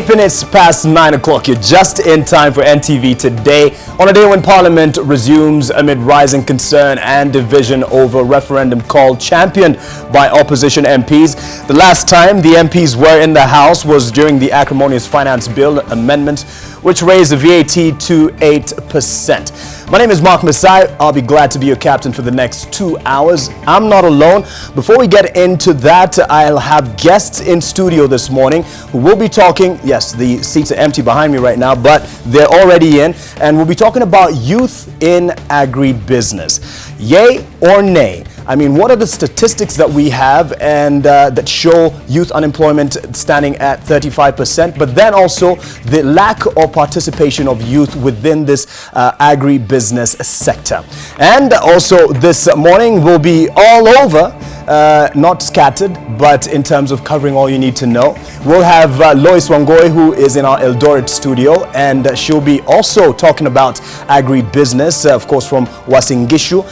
Minutes past 9 o'clock. You're just in time for NTV Today on a day when Parliament resumes amid rising concern and division over referendum call championed by opposition MPs. The last time the MPs were in the House was during the acrimonious Finance Bill amendment, which raised the VAT to 8%. My name is Mark Masai. I'll be glad to be your captain for the next 2 hours. I'm not alone. Before we get into that, I'll have guests in studio this morning who will be talking. Yes, the seats are empty behind me right now, but they're already in. And we'll be talking about youth in agribusiness. Yay or nay? I mean, what are the statistics that we have and that show youth unemployment standing at 35%, but then also the lack of participation of youth within this agribusiness sector. And also this morning will be all over, not scattered, but in terms of covering all you need to know. We'll have Lois Wangoi, who is in our Eldoret studio, and she'll be also talking about agribusiness, of course, from Wasingishu.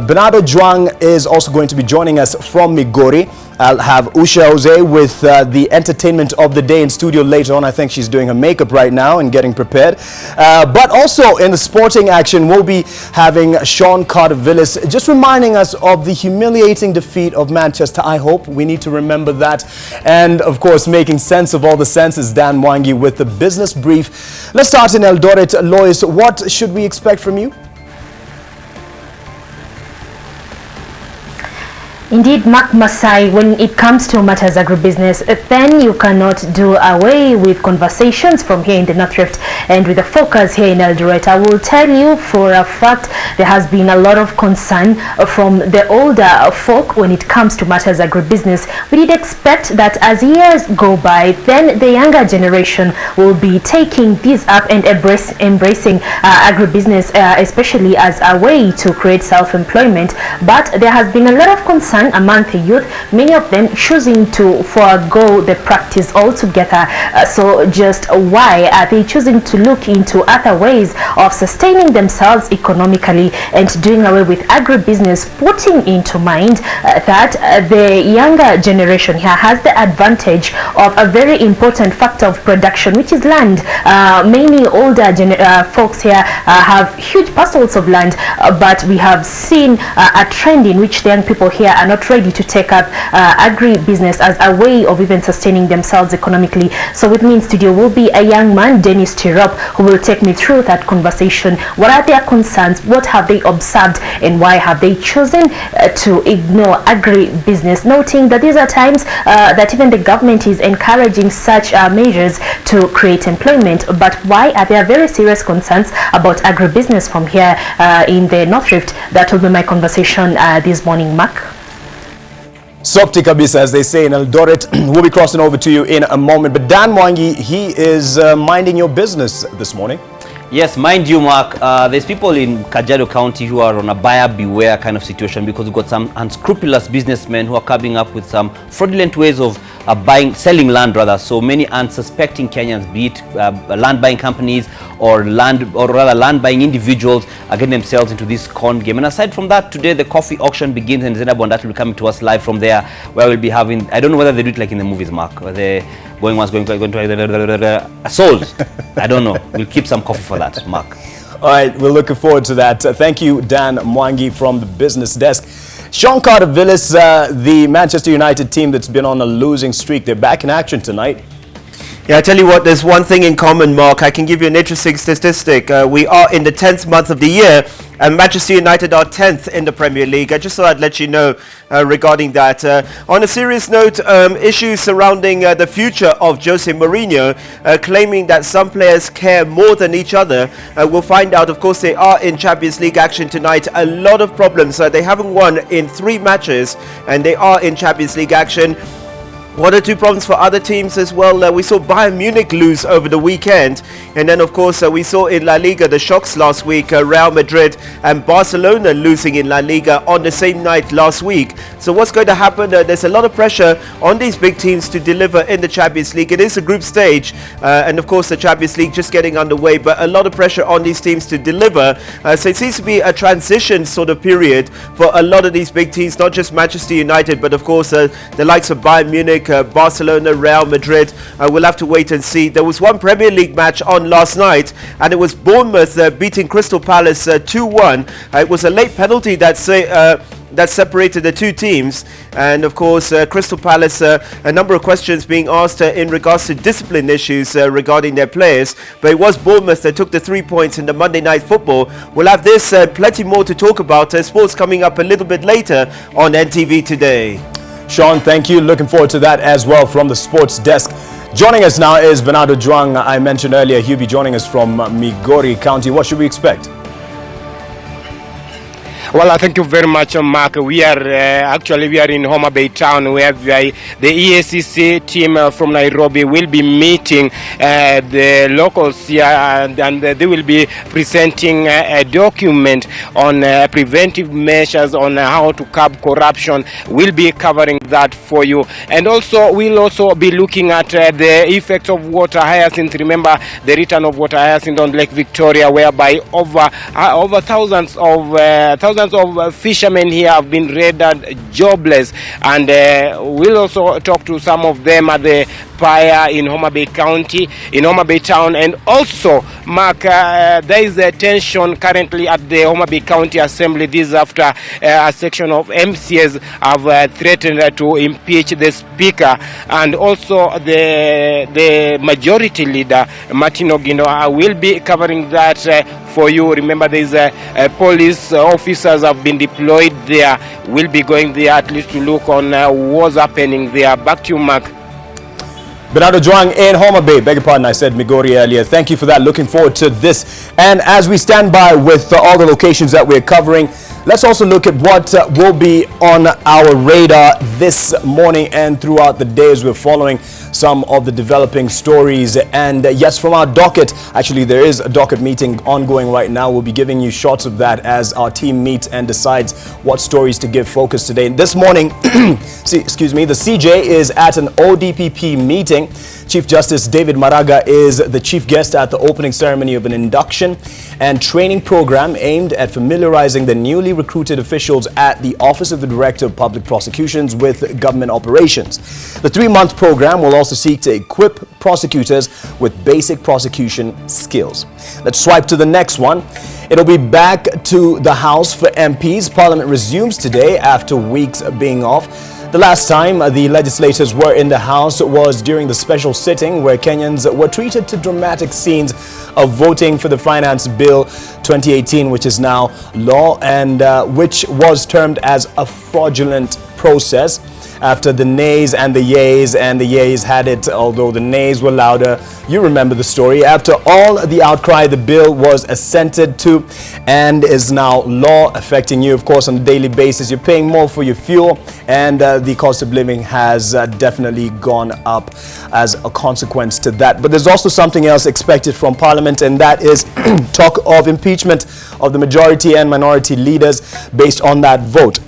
Bernardo Juang is also going to be joining us from Migori. I'll have Usha Jose with the entertainment of the day in studio later on. I think she's doing her makeup right now and getting prepared. But also in the sporting action, we'll be having Sean Carter-Villis just reminding us of the humiliating defeat of Manchester. I hope we need to remember that. And of course, making sense of all the senses, Dan Mwangi with the business brief. Let's start in Eldoret. Lois, what should we expect from you? Indeed, Mark Masai, when it comes to matters agribusiness, then you cannot do away with conversations from here in the North Rift and with the focus here in Eldoret. I will tell you for a fact there has been a lot of concern from the older folk when it comes to matters agribusiness. We did expect that as years go by, then the younger generation will be taking this up and embracing agribusiness, especially as a way to create self-employment. But there has been a lot of concern among the youth, many of them choosing to forego the practice altogether. So just why are they choosing to look into other ways of sustaining themselves economically and doing away with agribusiness, putting into mind that the younger generation here has the advantage of a very important factor of production, which is land. Many older folks here have huge parcels of land, but we have seen a trend in which the young people here are not ready to take up agribusiness as a way of even sustaining themselves economically. So with me in studio will be a young man, Dennis Tirop, who will take me through that conversation. What are their concerns? What have they observed? And why have they chosen to ignore agribusiness? Noting that these are times that even the government is encouraging such measures to create employment. But why are there very serious concerns about agribusiness from here in the North Rift? That will be my conversation this morning, Mark. Sopti kabisa, as they say in Eldoret. We'll be crossing over to you in a moment. But Dan Mwangi, he is minding your business this morning. Yes, mind you, Mark, there's people in Kajiado County who are on a buyer beware kind of situation because we've got some unscrupulous businessmen who are coming up with some fraudulent ways of selling land rather. So many unsuspecting Kenyans, be it land buying companies or land buying individuals, are getting themselves into this con game. And aside from that, today the coffee auction begins and Zainab Bondat will be coming to us live from there, where we'll be having, I don't know whether they do it like in the movies, Mark, where they're going to sold. I don't know. We'll keep some coffee for that, Mark. All right, we're looking forward to that. Thank you, Dan Mwangi from the business desk. Sean Carter-Villis, the Manchester United team that's been on a losing streak, they're back in action tonight. Yeah, I tell you what, there's one thing in common, Mark. I can give you an interesting statistic. We are in the 10th month of the year, and Manchester United are 10th in the Premier League. I just thought I'd let you know regarding that. On a serious note, issues surrounding the future of Jose Mourinho, claiming that some players care more than each other. We'll find out. Of course, they are in Champions League action tonight. A lot of problems. They haven't won in 3 matches, and they are in Champions League action. One or two problems for other teams as well. We saw Bayern Munich lose over the weekend, and then of course we saw in La Liga the shocks last week, Real Madrid and Barcelona losing in La Liga on the same night last week. So what's going to happen? There's a lot of pressure on these big teams to deliver in the Champions League. It is a group stage, and of course the Champions League just getting underway, but a lot of pressure on these teams to deliver. So it seems to be a transition sort of period for a lot of these big teams, not just Manchester United, but of course the likes of Bayern Munich, League, Barcelona, Real Madrid. We'll have to wait and see. There was one Premier League match on last night, and it was Bournemouth beating Crystal Palace 2-1. It was a late penalty that separated the two teams, and of course Crystal Palace, a number of questions being asked in regards to discipline issues regarding their players, but it was Bournemouth that took the 3 points in the Monday Night Football. We'll have this plenty more to talk about. Sports coming up a little bit later on NTV Today. Sean, thank you. Looking forward to that as well from the sports desk. Joining us now is Bernardo Juang. I mentioned earlier he'll be joining us from Migori County. What should we expect? Well, thank you very much, Mark. We are in Homa Bay town, where the EACC team from Nairobi will be meeting the locals here, and they will be presenting a document on preventive measures on how to curb corruption. We'll be covering that for you, and we'll also be looking at the effects of water hyacinth. Remember the return of water hyacinth on Lake Victoria, whereby over thousands of fishermen here have been rendered jobless, and we'll also talk to some of them at the fire in Homa Bay County, in Homa Bay town. And also, Mark, there is a tension currently at the Homa Bay County Assembly. This is after a section of MCAs have threatened to impeach the speaker, and also the majority leader, Martin Ogindo. will be covering that for you. Remember, there is police officers have been deployed there. We'll be going there at least to look on what's happening there. Back to you, Mark. Bernardo Juang in Homa Bay. Beg your pardon, I said Migori earlier. Thank you for that. Looking forward to this. And as we stand by with all the locations that we're covering, let's also look at what will be on our radar this morning and throughout the day as we're following some of the developing stories. And yes, from our docket, actually there is a docket meeting ongoing right now. We'll be giving you shots of that as our team meets and decides what stories to give focus today. This morning, the CJ is at an ODPP meeting. Chief Justice David Maraga is the chief guest at the opening ceremony of an induction and training program aimed at familiarizing the newly recruited officials at the Office of the Director of Public Prosecutions with government operations. The 3-month program will also seek to equip prosecutors with basic prosecution skills. Let's swipe to the next one. It'll be back to the House for MPs. Parliament resumes today after weeks being off. The last time the legislators were in the House was during the special sitting where Kenyans were treated to dramatic scenes of voting for the Finance Bill 2018, which is now law, and which was termed as a fraudulent process. After the nays and the yays, and the yays had it, although the nays were louder. You remember the story. After all the outcry, the bill was assented to and is now law, affecting you, of course, on a daily basis. You're paying more for your fuel, and the cost of living has definitely gone up as a consequence to that. But there's also something else expected from Parliament, and that is talk of impeachment of the majority and minority leaders based on that vote.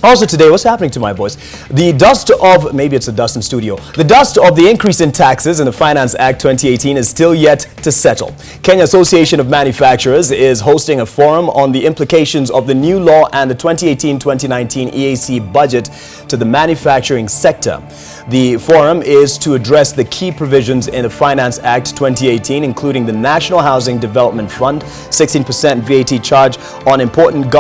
Also today, what's happening to my voice? The dust of, maybe it's the dust in studio, the dust of the increase in taxes in the Finance Act 2018 is still yet to settle. Kenya Association of Manufacturers is hosting a forum on the implications of the new law and the 2018-2019 EAC budget to the manufacturing sector. The forum is to address the key provisions in the Finance Act 2018, including the National Housing Development Fund, 16% VAT charge on imported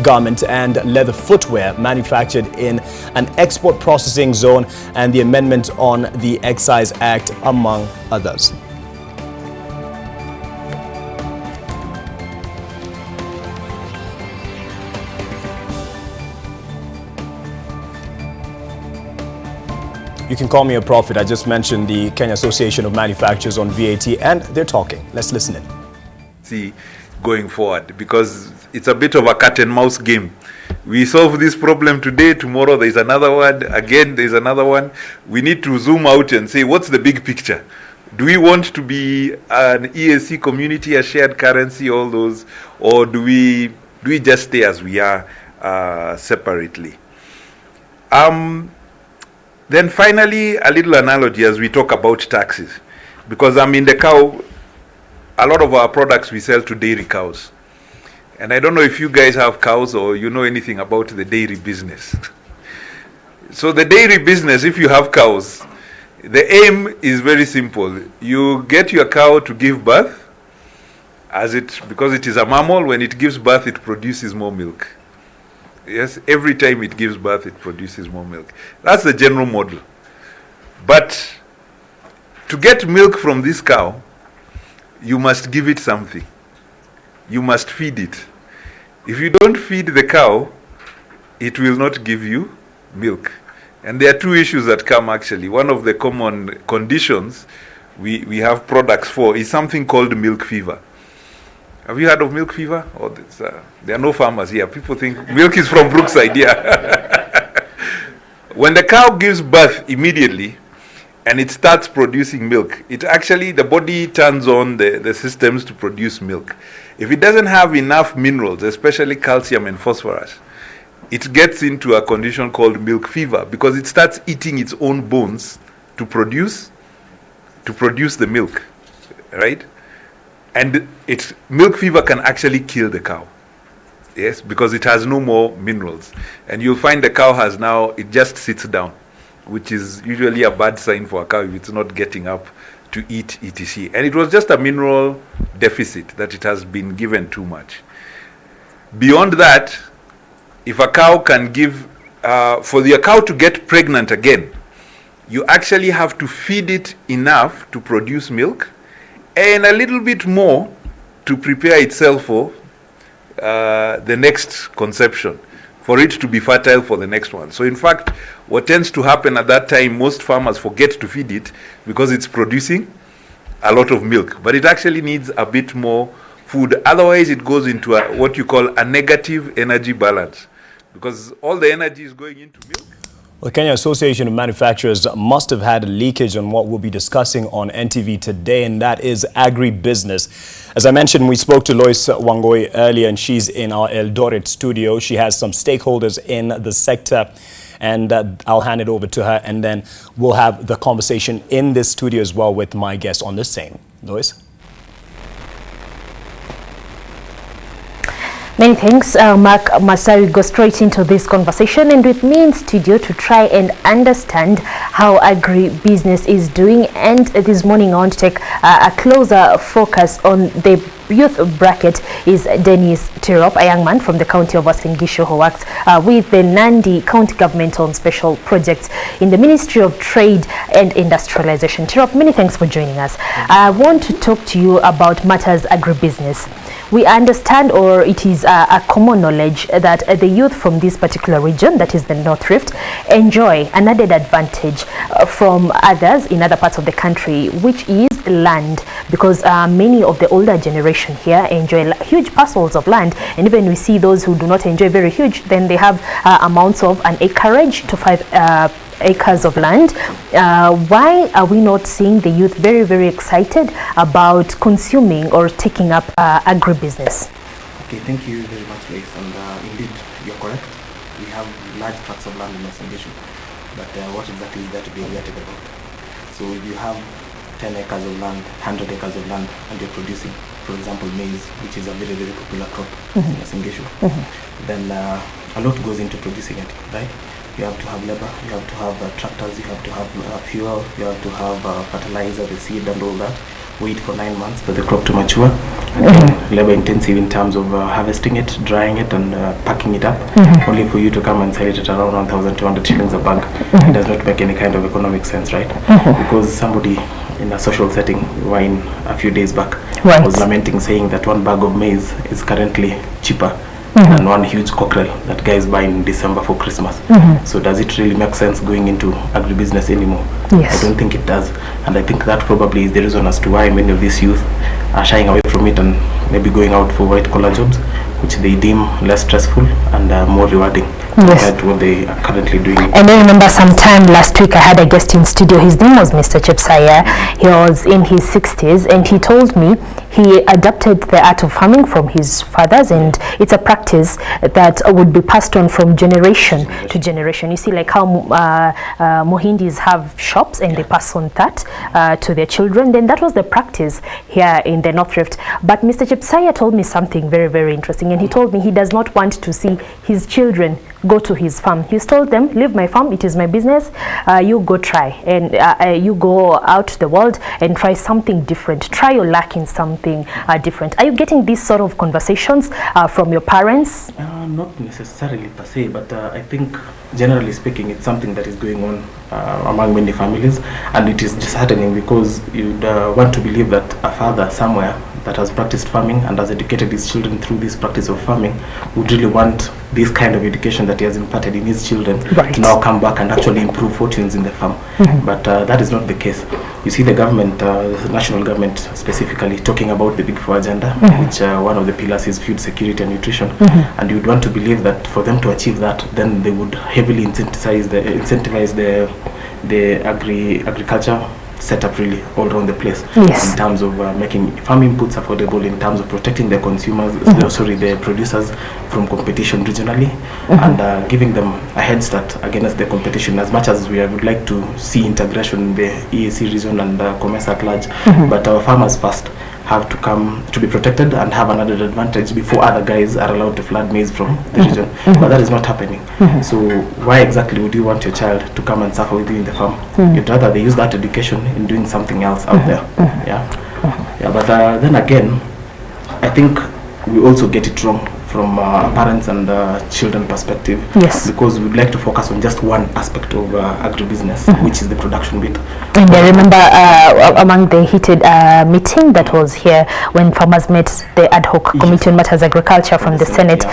garments and leather footwear manufactured in an export processing zone, and the amendment on the Excise Act, among others. You can call me a prophet. I just mentioned the Kenya Association of Manufacturers on VAT, and they're talking. Let's listen in. See going forward, because it's a bit of a cat and mouse game. We solve this problem today, tomorrow there's another one, again there's another one. We need to zoom out and say, what's the big picture? Do we want to be an EAC community, a shared currency, all those, or do we just stay as we are separately? Then finally, a little analogy as we talk about taxes, because in the cow, a lot of our products we sell to dairy cows. And I don't know if you guys have cows or you know anything about the dairy business. So the dairy business, if you have cows, the aim is very simple. You get your cow to give birth, because it is a mammal. When it gives birth, it produces more milk. Yes, every time it gives birth, it produces more milk. That's the general model. But to get milk from this cow, you must give it something. You must feed it. If you don't feed the cow, it will not give you milk. And there are two issues that come actually. One of the common conditions we have products for is something called milk fever. Have you heard of milk fever? Oh, there are no farmers here. People think milk is from Brookside. Yeah. When the cow gives birth immediately and it starts producing milk, the body turns on the systems to produce milk. If it doesn't have enough minerals, especially calcium and phosphorus, it gets into a condition called milk fever because it starts eating its own bones to produce the milk, right? And milk fever can actually kill the cow, yes, because it has no more minerals. And you'll find the cow it just sits down, which is usually a bad sign for a cow if it's not getting up to eat, etc. And it was just a mineral deficit that it has been given too much. Beyond that, if a cow can give, for the cow to get pregnant again, you actually have to feed it enough to produce milk and a little bit more to prepare itself for the next conception, for it to be fertile for the next one. So in fact, what tends to happen at that time, most farmers forget to feed it because it's producing a lot of milk, but it actually needs a bit more food. Otherwise, it goes into what you call a negative energy balance, because all the energy is going into milk. The Kenya Association of Manufacturers must have had a leakage on what we'll be discussing on NTV today, and that is agribusiness. As I mentioned, we spoke to Lois Wangoi earlier, and she's in our Eldoret studio. She has some stakeholders in the sector, and I'll hand it over to her, and then we'll have the conversation in this studio as well with my guest on the same. Lois? Many thanks, Mark Masai. We go straight into this conversation, and with me in studio to try and understand how agribusiness is doing. And this morning I want to take a closer focus on the youth bracket is Dennis Tirop, a young man from the county of Uasin Gishu who works with the Nandi County Government on special projects in the Ministry of Trade and Industrialization. Tirop, many thanks for joining us. I want to talk to you about matters agribusiness. We understand, or it is a common knowledge, that the youth from this particular region, that is the North Rift, enjoy an added advantage from others in other parts of the country, which is land, because many of the older generation here enjoy huge parcels of land, and even we see those who do not enjoy very huge, then they have amounts of an acreage to 5 acres of land. Why are we not seeing the youth very, very excited about consuming or taking up agribusiness? Okay, thank you very much, Grace. And indeed, you're correct. We have large tracts of land in Uasin Gishu, but what exactly is there to be excited about? So if you have 10 acres of land, 100 acres of land, and you're producing, for example, maize, which is a very, very popular crop in Uasin Gishu, then a lot goes into producing it, right? You have to have labor, you have to have tractors, you have to have fuel, you have to have fertilizer, the seed and all that. Wait for 9 months for the crop to mature. Labor intensive in terms of harvesting it, drying it and packing it up, only for you to come and sell it at around 1,200 shillings a bag. It does not make any kind of economic sense, right? Because somebody in a social setting, wine a few days back, was lamenting, saying that 1 bag of maize is currently cheaper than 1 huge cockerel that guys buy in December for Christmas. So does it really make sense going into agribusiness anymore? Yes. I don't think it does, and I think that probably is the reason as to why many of these youth are shying away from it and maybe going out for white collar jobs, which they deem less stressful and more rewarding compared to what they are currently doing. And I remember sometime last week I had a guest in studio. His name was Mr. Chepsaya. He was in his 60s, and he told me he adopted the art of farming from his fathers, and it's a practice that would be passed on from generation to generation. You see, like how Mohindis have shops and they pass on that to their children. Then that was the practice here in the North Rift. But Mr. Chepsaya told me something very, very interesting, and he told me he does not want to see his children go to his farm. He's told them, leave my farm, it is my business, you go try, and you go out to the world and try something different, try your luck in something different. Are you getting these sort of conversations from your parents? Not necessarily per se, but I think generally speaking it's something that is going on among many families, and it is disheartening because you'd want to believe that a father somewhere that has practiced farming and has educated his children through this practice of farming would really want this kind of education that he has imparted in his children to now come back and actually improve fortunes in the farm. But that is not the case. You see the government, the national government specifically, talking about the Big Four agenda, which one of the pillars is food security and nutrition, and you would want to believe that for them to achieve that, then they would heavily incentivize the agriculture setup really all around the place, in terms of making farm inputs affordable, in terms of protecting the consumers, the producers from competition regionally, and giving them a head start against the competition. As much as we would like to see integration in the EAC region and commerce at large, but our farmers first have to come to be protected and have another advantage before other guys are allowed to flood maize from the region. But that is not happening. So why exactly would you want your child to come and suffer with you in the farm? You'd rather they use that education in doing something else out there. But then again, I think we also get it wrong from parents and children perspective, because we'd like to focus on just one aspect of agribusiness, which is the production bit. And I remember among the heated meeting that was here when farmers met, the ad hoc committee on matters agriculture from the Senate,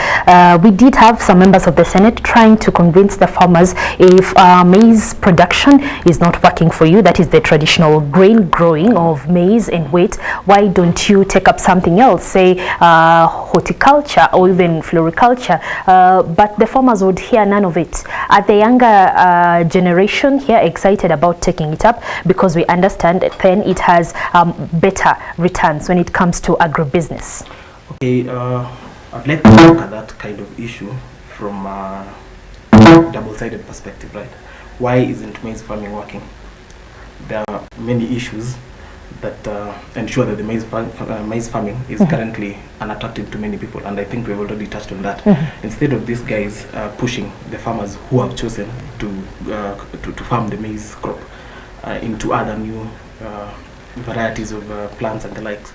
we did have some members of the Senate trying to convince the farmers, if maize production is not working for you, that is the traditional grain growing of maize and wheat, why don't you take up something else, say horticulture or even floriculture? But the farmers would hear none of it. Are the younger generation here excited about taking it up, because we understand that then it has better returns when it comes to agribusiness? Okay, I'd like to look at that kind of issue from a double-sided perspective, right? Why isn't maize farming working? There are many issues that ensure that the maize farming is currently unattractive to many people, and I think we've already touched on that. Instead of these guys pushing the farmers who have chosen to farm the maize crop into other new varieties of plants and the likes,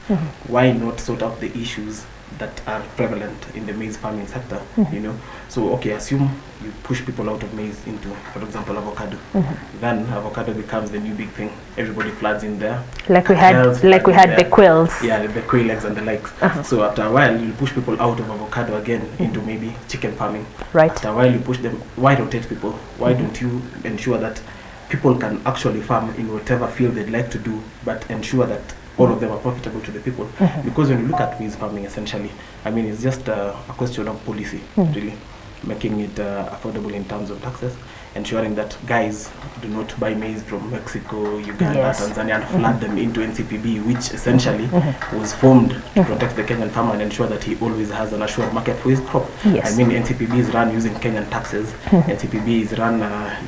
why not sort out the issues that are prevalent in the maize farming sector? You know, so okay, assume you push people out of maize into, for example, avocado. Then avocado becomes the new big thing. Everybody floods in there. Like we had the quails. Yeah, the quail eggs and the likes. So after a while, you push people out of avocado again into maybe chicken farming. Right. After a while, you push them. Why rotate people? Why don't you ensure that people can actually farm in whatever field they'd like to do, but ensure that all of them are profitable to the people? Because when you look at maize farming, essentially, I mean, it's just a question of policy, really, making it affordable in terms of taxes, ensuring that guys do not buy maize from Mexico, Uganda, Tanzania, and flood them into NCPB, which essentially was formed to protect the Kenyan farmer and ensure that he always has an assured market for his crop. I mean, NCPB is run using Kenyan taxes, NCPB is run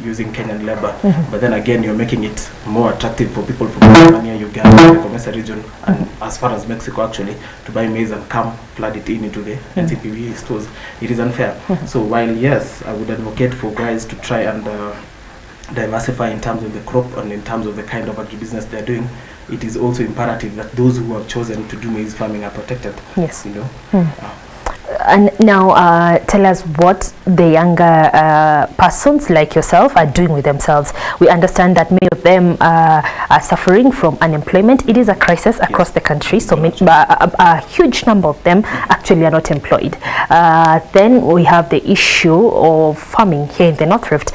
using Kenyan labor, but then again, you're making it more attractive for people from Tanzania, Uganda, the Comesa region, and as far as Mexico actually, to buy maize and come flood it into the NCPB stores. It is unfair. So while yes, I would advocate for guys to try and diversify in terms of the crop and in terms of the kind of agribusiness they're doing, it is also imperative that those who have chosen to do maize farming are protected. Yes. You know. And now tell us what the younger persons like yourself are doing with themselves. We understand that many of them are suffering from unemployment. It is a crisis across the country, so a huge number of them actually are not employed. Then we have the issue of farming here in the North Rift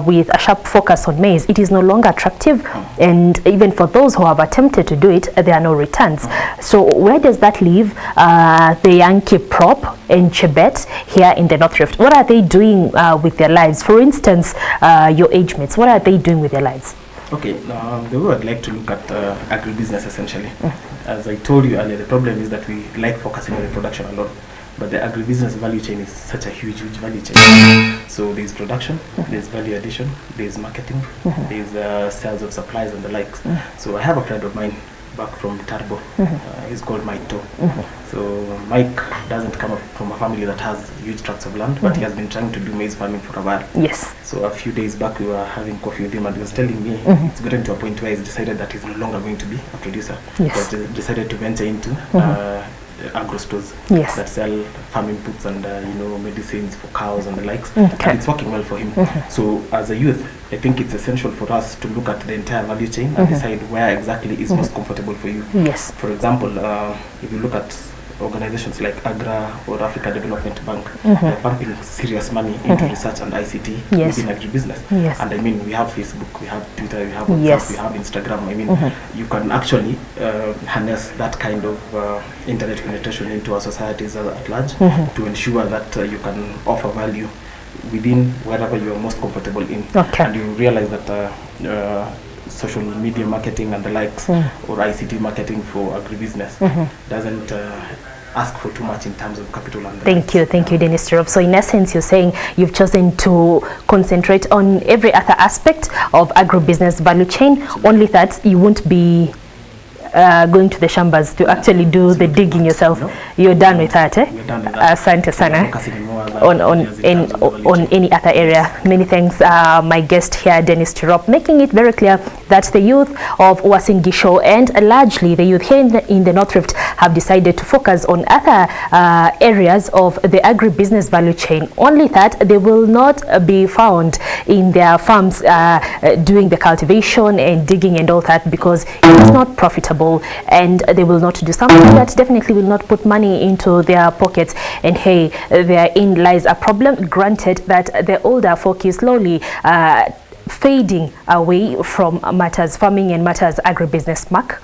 with a sharp focus on maize. It is no longer attractive, and even for those who have attempted to do it, there are no returns. So where does that leave the Yankee prop and Chebet here in the North Rift? What are they doing with their lives? For instance, your age mates, what are they doing with their lives? Okay, the way I'd like to look at agribusiness essentially, as I told you earlier, the problem is that we like focusing on the production alone, but the agribusiness value chain is such a huge value chain. So there's production, there's value addition, there's marketing, there's sales of supplies and the likes. So I have a friend of mine back from Tarbo. He's called Mike too. So Mike doesn't come from a family that has huge tracts of land, but he has been trying to do maize farming for a while. Yes. So a few days back we were having coffee with him, and he was telling me it's gotten to a point where he's decided that he's no longer going to be a producer. Yes. But decided to venture into agro stores that sell farm inputs and medicines for cows and the likes. And it's working well for him. So as a youth, I think it's essential for us to look at the entire value chain and decide where exactly is most comfortable for you. Yes. For example, if you look at organizations like Agra or Africa Development Bank, they're pumping serious money into research and ICT within agribusiness. Yes. And I mean, we have Facebook, we have Twitter, we have WhatsApp, we have Instagram. I mean, you can actually harness that kind of internet penetration into our societies at large to ensure that you can offer value within wherever you are most comfortable in. And you realize that social media marketing and the likes or ICT marketing for agribusiness doesn't ask for too much in terms of capital. And thank you, Dennis Tirop. So in essence, you're saying you've chosen to concentrate on every other aspect of agribusiness value chain, only that you won't be going to the shambas to actually do the digging yourself. No. You're done with that, eh? We're done with that. Asante sana. On any other area. Many thanks, my guest here, Dennis Tirop, making it very clear that the youth of Uasin Gishu and largely the youth here in the North Rift have decided to focus on other areas of the agribusiness value chain, only that they will not be found in their farms doing the cultivation and digging and all that, because it is not profitable, and they will not do something that definitely will not put money into their pockets. And hey, therein lies a problem, granted that the older folk is slowly fading away from matters farming and matters agribusiness. Mark?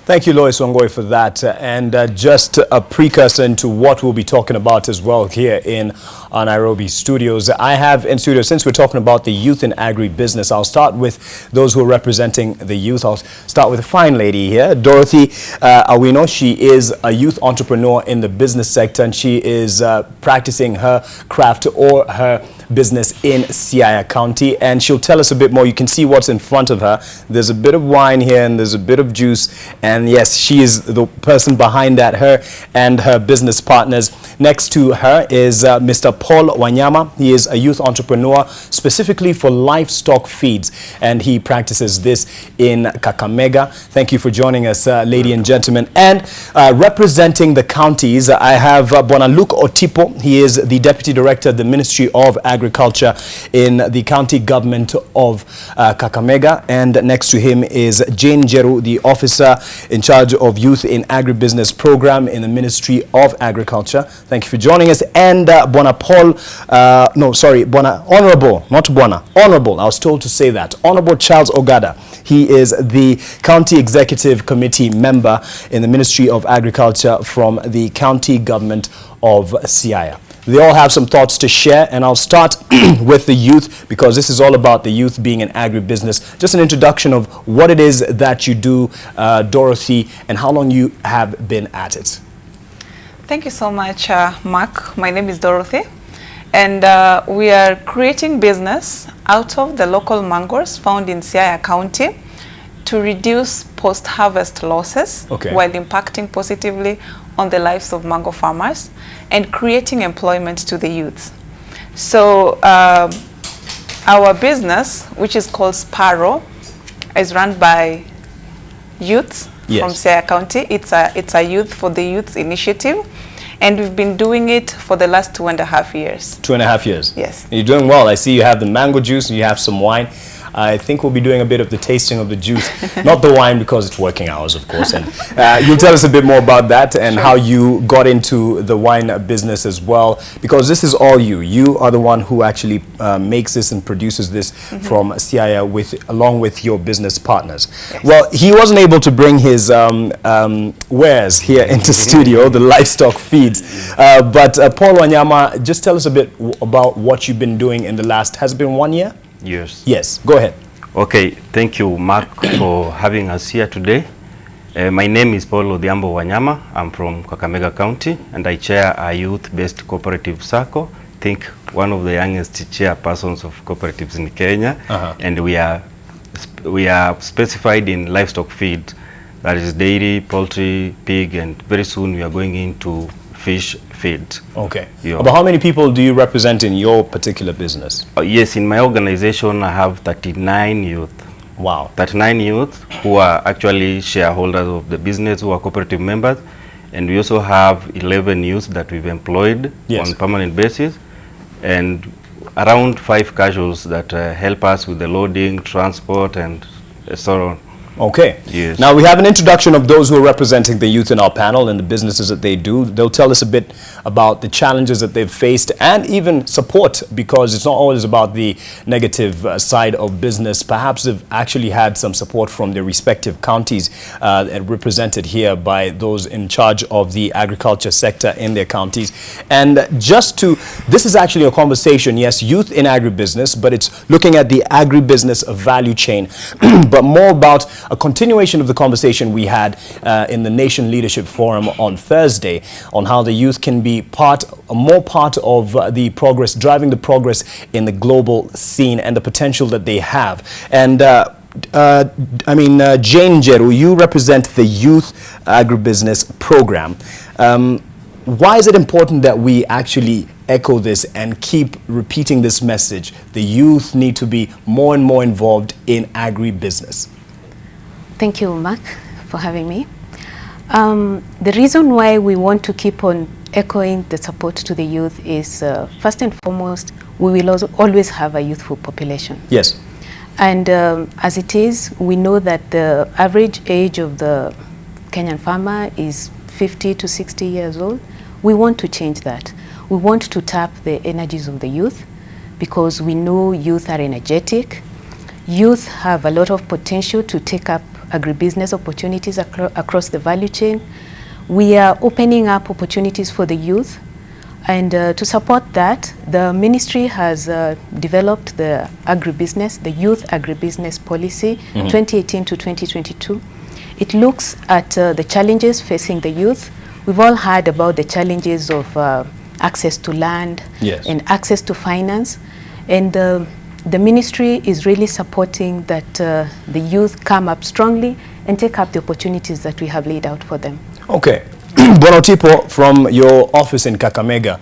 Thank you, Lois Wangoi, for that. And just a precursor into what we'll be talking about as well here in our Nairobi studios. I have in studio, since we're talking about the youth in agribusiness, I'll start with those who are representing the youth. I'll start with a fine lady here, Dorothy Awino. She is a youth entrepreneur in the business sector, and she is practicing her craft or her business in Siaya County, and she'll tell us a bit more. You can see what's in front of her. There's a bit of wine here and there's a bit of juice, and yes, she is the person behind that, her and her business partners. Next to her is Mr. Paul Wanyama. He is a youth entrepreneur specifically for livestock feeds, and he practices this in Kakamega. Thank you for joining us, ladies and gentlemen. And representing the counties, I have Bwana Luke Otipo. He is the Deputy Director of the Ministry of Agriculture in the county government of Kakamega. And next to him is Jane Jeru, the officer in charge of youth in agribusiness program in the Ministry of Agriculture. Thank you for joining us. And Bwana Paul, Bwana Honorable, not Bwana, Honorable, I was told to say that, Honorable Charles Ogada. He is the County Executive Committee member in the Ministry of Agriculture from the county government of Siaya. They all have some thoughts to share, and I'll start with the youth, because this is all about the youth being in agribusiness. Just an introduction of what it is that you do, Dorothy, and how long you have been at it. Thank you so much, Mark. My name is Dorothy, and we are creating business out of the local mangoes found in Siaya County to reduce post-harvest losses while impacting positively on the lives of mango farmers and creating employment to the youth. So our business, which is called Sparrow, is run by youths from Siaya County. It's a Youth for the Youth initiative, and we've been doing it for the last 2.5 years. 2.5 years? Yes. You're doing well. I see you have the mango juice and you have some wine. I think we'll be doing a bit of the tasting of the juice, not the wine, because it's working hours, of course. And you'll tell us a bit more about that and how you got into the wine business as well, because this is all you. You are the one who actually makes this and produces this from Siaya along with your business partners. Yes. Well, he wasn't able to bring his wares here into studio, the livestock feeds. But Paul Wanyama, just tell us a bit about what you've been doing in the last, has it been 1 year? Yes. Yes, go ahead. Okay, thank you, Mark, for having us here today. My name is Paul Odhiambo Wanyama. I'm from Kakamega County, and I chair a youth-based cooperative circle. I think one of the youngest chairpersons of cooperatives in Kenya, and we are specified in livestock feed. That is dairy, poultry, pig, and very soon we are going into fish feed. Okay. Yeah. About how many people do you represent in your particular business? Yes, in my organization I have 39 youth. Wow. 39 youth who are actually shareholders of the business, who are cooperative members. And we also have 11 youth that we've employed on permanent basis. And around 5 casuals that help us with the loading, transport, and so on. Okay. Yes. Now we have an introduction of those who are representing the youth in our panel and the businesses that they do. They'll tell us a bit about the challenges that they've faced and even support, because it's not always about the negative side of business. Perhaps they've actually had some support from their respective counties and represented here by those in charge of the agriculture sector in their counties. And this is actually a conversation, yes, youth in agribusiness, but it's looking at the agribusiness value chain, but more about a continuation of the conversation we had in the Nation Leadership Forum on Thursday on how the youth can be more part of the progress, driving the progress in the global scene and the potential that they have. And Jane Jeru, you represent the Youth Agribusiness Program. Why is it important that we actually echo this and keep repeating this message? The youth need to be more and more involved in agribusiness. Thank you, Mark, for having me. The reason why we want to keep on echoing the support to the youth is, first and foremost, we will also always have a youthful population. Yes. And as it is, we know that the average age of the Kenyan farmer is 50 to 60 years old. We want to change that. We want to tap the energies of the youth, because we know youth are energetic. Youth have a lot of potential to take up agribusiness opportunities across the value chain. We are opening up opportunities for the youth, and to support that, the ministry has developed the Youth Agribusiness Policy 2018 to 2022. It looks at the challenges facing the youth. We've all heard about the challenges of access to land and access to finance, and the ministry is really supporting that the youth come up strongly and take up the opportunities that we have laid out for them. Okay. Bonotipo, from your office in Kakamega.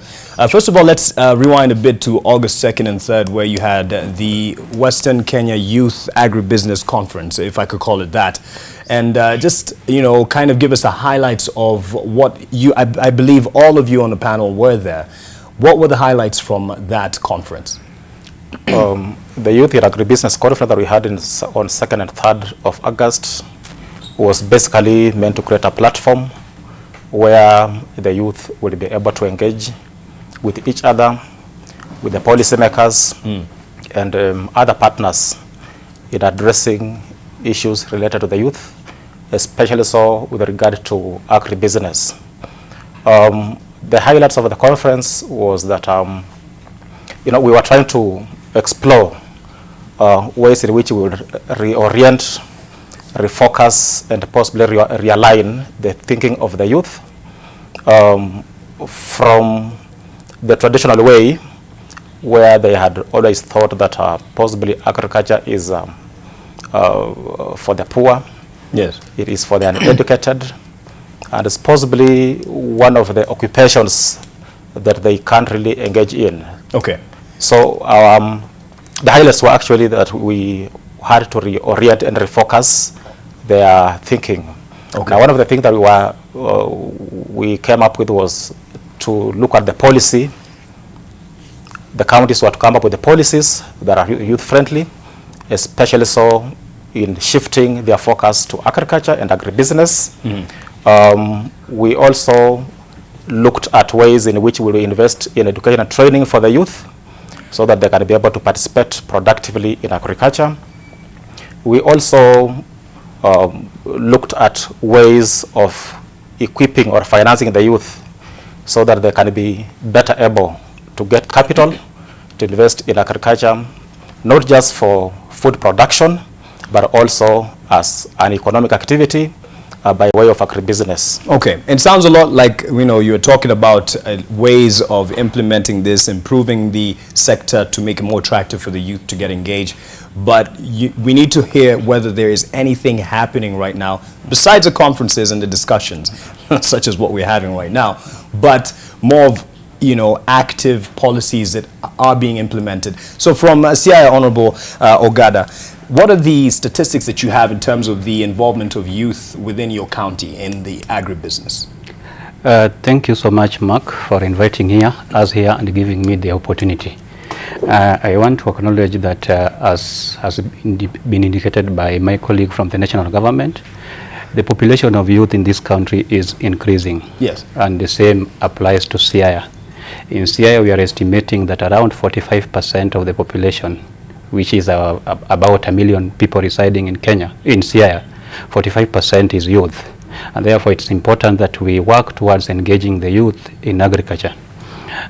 First of all, let's rewind a bit to August 2nd and 3rd, where you had the Western Kenya Youth Agribusiness Conference, if I could call it that. And just, kind of give us the highlights of what I believe all of you on the panel were there. What were the highlights from that conference? The Youth in Agribusiness Conference that we had on 2nd and 3rd of August was basically meant to create a platform where the youth will be able to engage with each other, with the policymakers and other partners in addressing issues related to the youth, especially so with regard to agribusiness. The highlights of the conference was that we were trying to explore ways in which we will reorient, refocus, and possibly realign the thinking of the youth from the traditional way where they had always thought that possibly agriculture is for the poor. Yes. It is for the uneducated, and it's possibly one of the occupations that they can't really engage in. Okay. So the highlights were actually that we had to reorient and refocus their thinking. Okay. Now, one of the things that we came up with was to look at the policy. The counties were to come up with the policies that are youth-friendly, especially so in shifting their focus to agriculture and agribusiness. We also looked at ways in which we will invest in education and training for the youth, so that they can be able to participate productively in agriculture. We also looked at ways of equipping or financing the youth so that they can be better able to get capital to invest in agriculture, not just for food production, but also as an economic activity by way of agribusiness. Okay, it sounds a lot like, you know, you're talking about ways of implementing this, improving the sector to make it more attractive for the youth to get engaged. But we need to hear whether there is anything happening right now, besides the conferences and the discussions, such as what we're having right now, but more of, you know, active policies that are being implemented. So from CI Honorable Ogada, what are the statistics that you have in terms of the involvement of youth within your county in the agribusiness? Thank you so much, Mark, for inviting us here and giving me the opportunity. I want to acknowledge that as has been indicated by my colleague from the national government, the population of youth in this country is increasing. Yes. And the same applies to Siaya. In Siaya, we are estimating that around 45% of the population, which is about 1 million people residing in Kenya, in Siaya, 45% is youth. And therefore, it's important that we work towards engaging the youth in agriculture.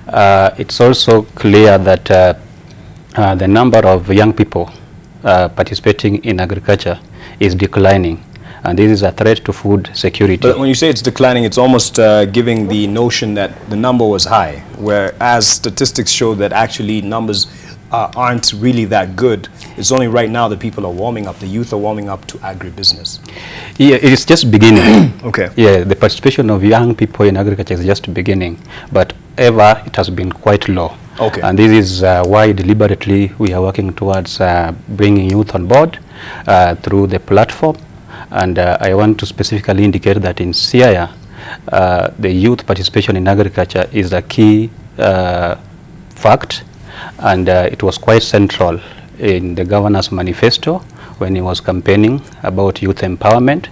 It's also clear that the number of young people participating in agriculture is declining, and this is a threat to food security. But when you say it's declining, it's almost giving the notion that the number was high, whereas statistics show that actually numbers aren't really that good. It's only right now that people are warming up, the youth are warming up to agribusiness. Yeah, it is just beginning. Okay. Yeah, the participation of young people in agriculture is just beginning, but ever it has been quite low. Okay. And this is why deliberately we are working towards bringing youth on board through the platform. And I want to specifically indicate that in Siaya, the youth participation in agriculture is a key fact, and it was quite central in the governor's manifesto when he was campaigning about youth empowerment.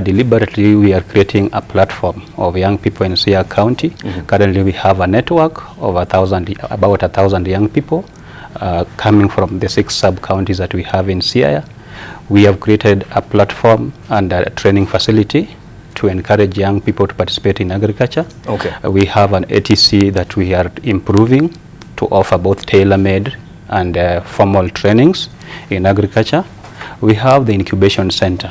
Deliberately, we are creating a platform of young people in Siaya County. Currently, we have a network of about 1,000 young people coming from the 6 sub-counties that we have in Siaya. We have created a platform and a training facility to encourage young people to participate in agriculture. Okay. We have an ATC that we are improving to offer both tailor-made and formal trainings in agriculture. We have the incubation center,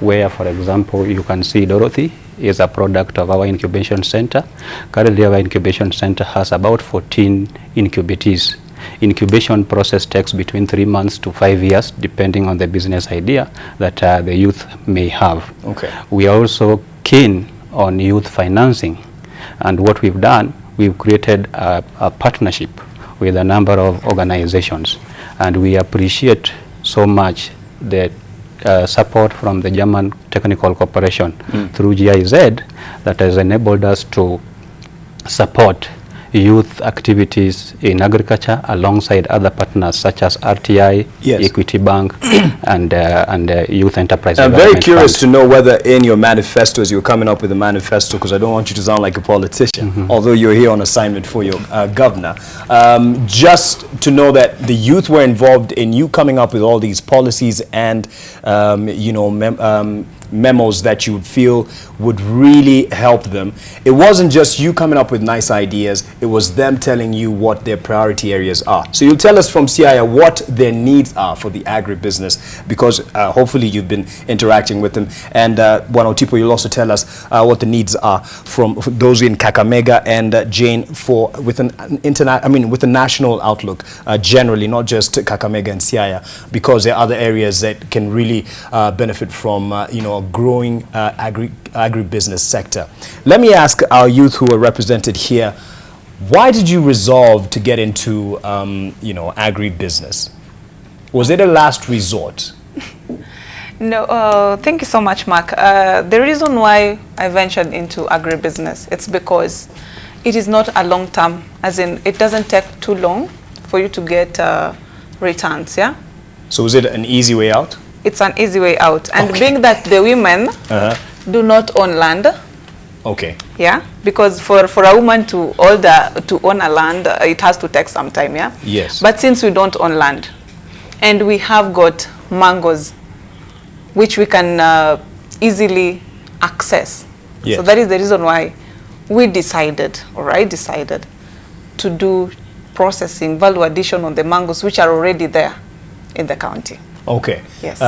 where, for example, you can see Dorothy is a product of our incubation center. Currently, our incubation center has about 14 incubatees. Incubation process takes between 3 months to 5 years, depending on the business idea that the youth may have. Okay. We are also keen on youth financing, and what we've done, we've created a partnership with a number of organizations, and we appreciate so much the support from the German Technical Corporation through GIZ that has enabled us to support youth activities in agriculture alongside other partners such as RTI, yes, Equity Bank, and Youth Enterprise. I'm very curious to know whether in your manifesto, as you're coming up with a manifesto, because I don't want you to sound like a politician, although you're here on assignment for your governor, just to know that the youth were involved in you coming up with all these policies and, you know, memos that you would feel would really help them. It wasn't just you coming up with nice ideas, it was them telling you what their priority areas are. So you'll tell us from CIA what their needs are for the agribusiness, because hopefully you've been interacting with them. And Wanotipo, you'll also tell us what the needs are from those in Kakamega and Jane with with a national outlook generally, not just Kakamega and Siaya, because there are other areas that can really benefit from you know, a growing agribusiness sector. Let me ask our youth who are represented here, why did you resolve to get into you know, agribusiness? Was it a last resort? No, thank you so much, Mark. The reason why I ventured into agribusiness, it's because it is not a long term, as in it doesn't take too long for you to get returns, yeah? So is it an easy way out? It's an easy way out. And being that the women do not own land, yeah, because for a woman to own a land, it has to take some time, yeah? Yes. But since we don't own land, and we have got mangoes, which we can easily access. Yes. So that is the reason why we decided, or I decided, to do processing, value addition on the mangoes which are already there in the county. Okay. Yes.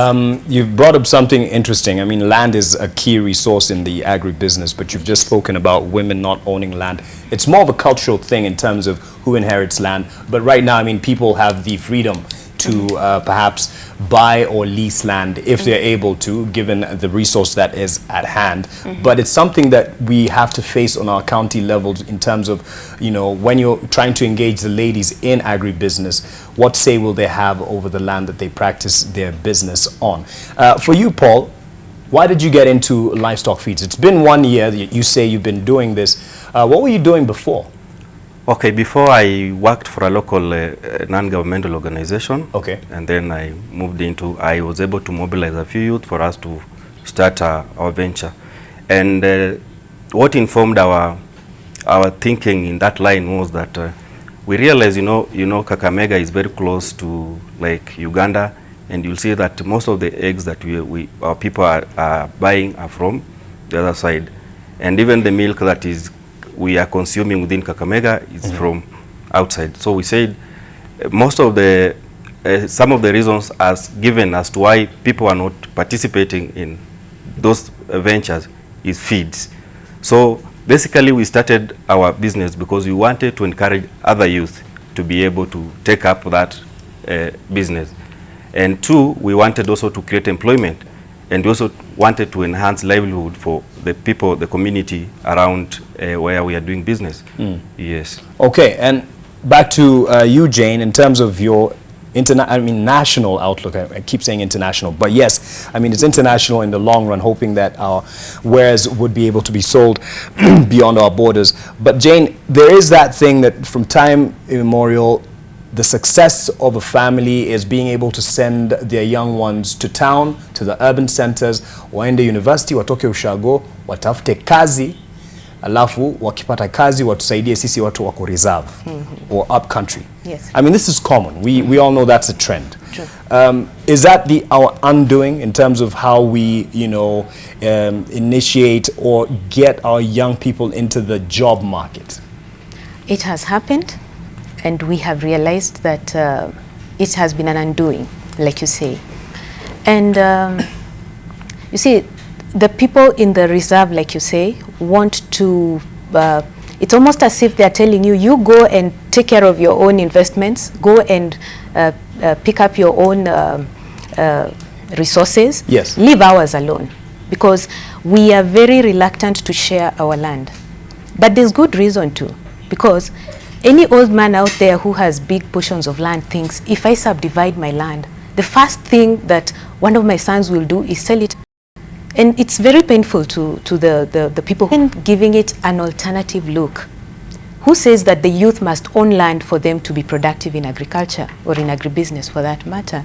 You've brought up something interesting. I mean, land is a key resource in the agribusiness, but you've just spoken about women not owning land. It's more of a cultural thing in terms of who inherits land. But right now, I mean, people have the freedom to perhaps buy or lease land if they're able to, given the resource that is at hand. But it's something that we have to face on our county levels in terms of, you know, when you're trying to engage the ladies in agribusiness, what say will they have over the land that they practice their business on? For you, Paul, why did you get into livestock feeds? It's been 1 year that you say you've been doing this. What were you doing before? Okay, before I worked for a local non-governmental organization. Okay. And then I moved into, I was able to mobilize a few youth for us to start our venture. And what informed our thinking in that line was that we realized, you know, Kakamega is very close to like Uganda, and you'll see that most of the eggs that our people are buying are from the other side. And even the milk that we are consuming within Kakamega is from outside. So we said most of the some of the reasons as given as to why people are not participating in those ventures is feeds. So basically we started our business because we wanted to encourage other youth to be able to take up that business. And two, we wanted also to create employment, and we also wanted to enhance livelihood for the people, the community around where we are doing business. Yes. Okay, and back to you, Jane, in terms of your national outlook. I keep saying international, but yes, I mean, it's international in the long run, hoping that our wares would be able to be sold beyond our borders. But Jane, there is that thing that from time immemorial, the success of a family is being able to send their young ones to town, to the urban centers, waende university, watoke ushago, watafute kazi, alafu wakipata kazi watusaidie sisi watu wako reserve or up country. Yes. I mean, this is common. We all know that's a trend. True. Is that our undoing in terms of how we, you know, initiate or get our young people into the job market? It has happened, and we have realized that it has been an undoing, like you say. And you see, the people in the reserve, like you say, want to, it's almost as if they're telling you, you go and take care of your own investments, go and pick up your own resources, yes, leave ours alone, because we are very reluctant to share our land. But there's good reason to, because any old man out there who has big portions of land thinks, if I subdivide my land, the first thing that one of my sons will do is sell it. And it's very painful to the people who are giving it an alternative look. Who says that the youth must own land for them to be productive in agriculture or in agribusiness for that matter?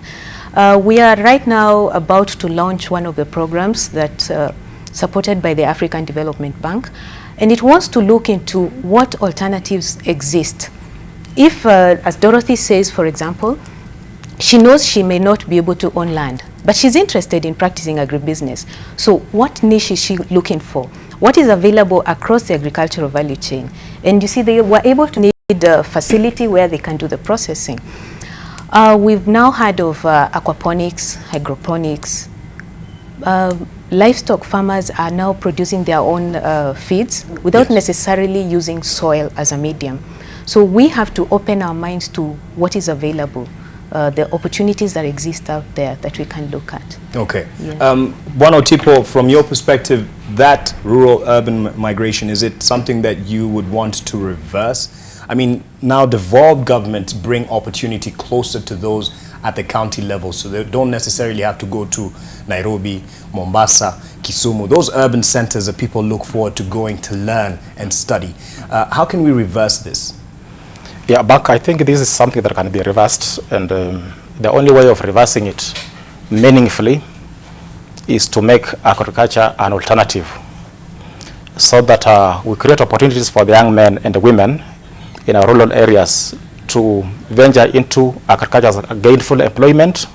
We are right now about to launch one of the programs that supported by the African Development Bank, and it wants to look into what alternatives exist. If, as Dorothy says, for example, she knows she may not be able to own land, but she's interested in practicing agribusiness. So what niche is she looking for? What is available across the agricultural value chain? And you see, they were able to need a facility where they can do the processing. We've now heard of aquaponics, hydroponics. Livestock farmers are now producing their own feeds without necessarily using soil as a medium. So we have to open our minds to what is available, the opportunities that exist out there that we can look at. Okay. Yeah. Tipo, from your perspective, that rural-urban migration, is it something that you would want to reverse? I mean, now devolved governments bring opportunity closer to those at the county level, so they don't necessarily have to go to Nairobi, Mombasa, Kisumu, those urban centers that people look forward to going to learn and study. How can we reverse this? Yeah, Mark, I think this is something that can be reversed, and the only way of reversing it meaningfully is to make agriculture an alternative, so that we create opportunities for the young men and the women in our rural areas to venture into agriculture as a gainful employment,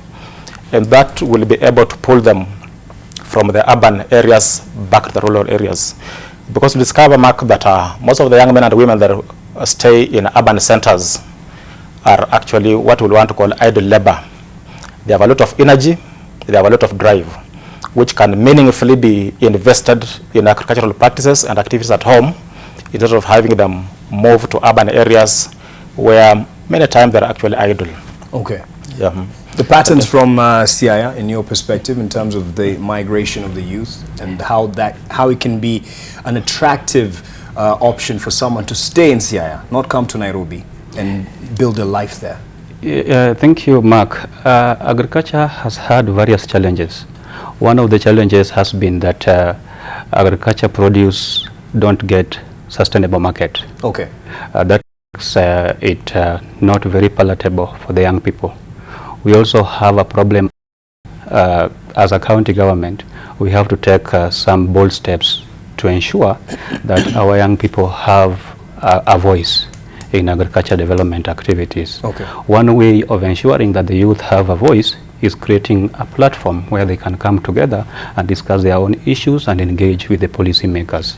and that will be able to pull them from the urban areas back to the rural areas. Because we discover, Mark, that most of the young men and women that stay in urban centers are actually what we want to call idle labor. They have a lot of energy, they have a lot of drive, which can meaningfully be invested in agricultural practices and activities at home, instead of having them move to urban areas where many times they're actually idle. Okay. Yeah. The patterns from Siaya, in your perspective, in terms of the migration of the youth and how it can be an attractive option for someone to stay in Siaya, not come to Nairobi and build a life there. Thank you, Mark. Agriculture has had various challenges. One of the challenges has been that agriculture produce don't get sustainable market. Okay. That makes it not very palatable for the young people. We also have a problem as a county government. We have to take some bold steps to ensure that our young people have a voice in agriculture development activities. Okay. One way of ensuring that the youth have a voice is creating a platform where they can come together and discuss their own issues and engage with the policymakers.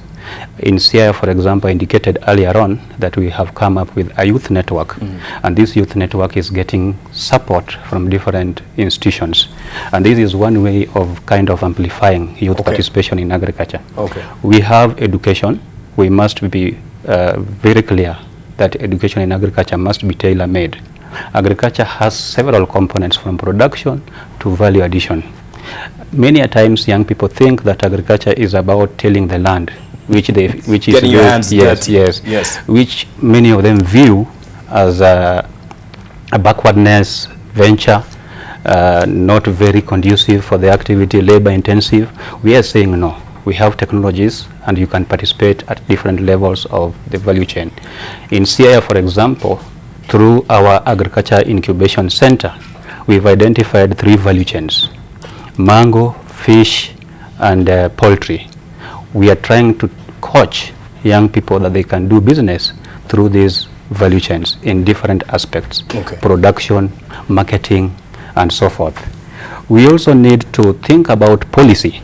In Siaya, for example, indicated earlier on that we have come up with a youth network, and this youth network is getting support from different institutions. And this is one way of kind of amplifying youth participation in agriculture. Okay. We have education. We must be very clear that education in agriculture must be tailor-made. Agriculture has several components, from production to value addition. Many a times young people think that agriculture is about tilling the land, which is getting your hands dirty. Yes, which many of them view as a backwardness venture, not very conducive for the activity, labor intensive. We are saying no. We have technologies and you can participate at different levels of the value chain. In Siaya, for example, through our agriculture incubation center, we've identified 3 value chains: mango, fish, and poultry. We are trying to coach young people that they can do business through these value chains in different aspects: production, marketing, and so forth. We also need to think about policy.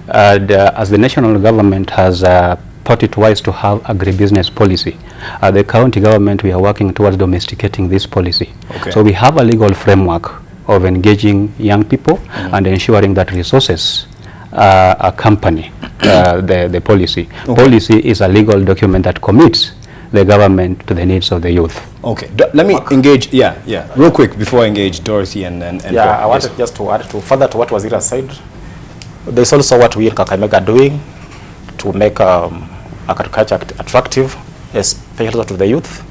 As the national government has thought it wise to have agribusiness policy, at the county government we are working towards domesticating this policy. So we have a legal framework of engaging young people and ensuring that resources accompany the policy. Policy is a legal document that commits the government to the needs of the youth. Okay, let me engage, real quick before I engage Dorothy and I wanted just to add to further to what Wazira said. There's also what we in Kakamega are doing to make agriculture attractive, especially to the youth,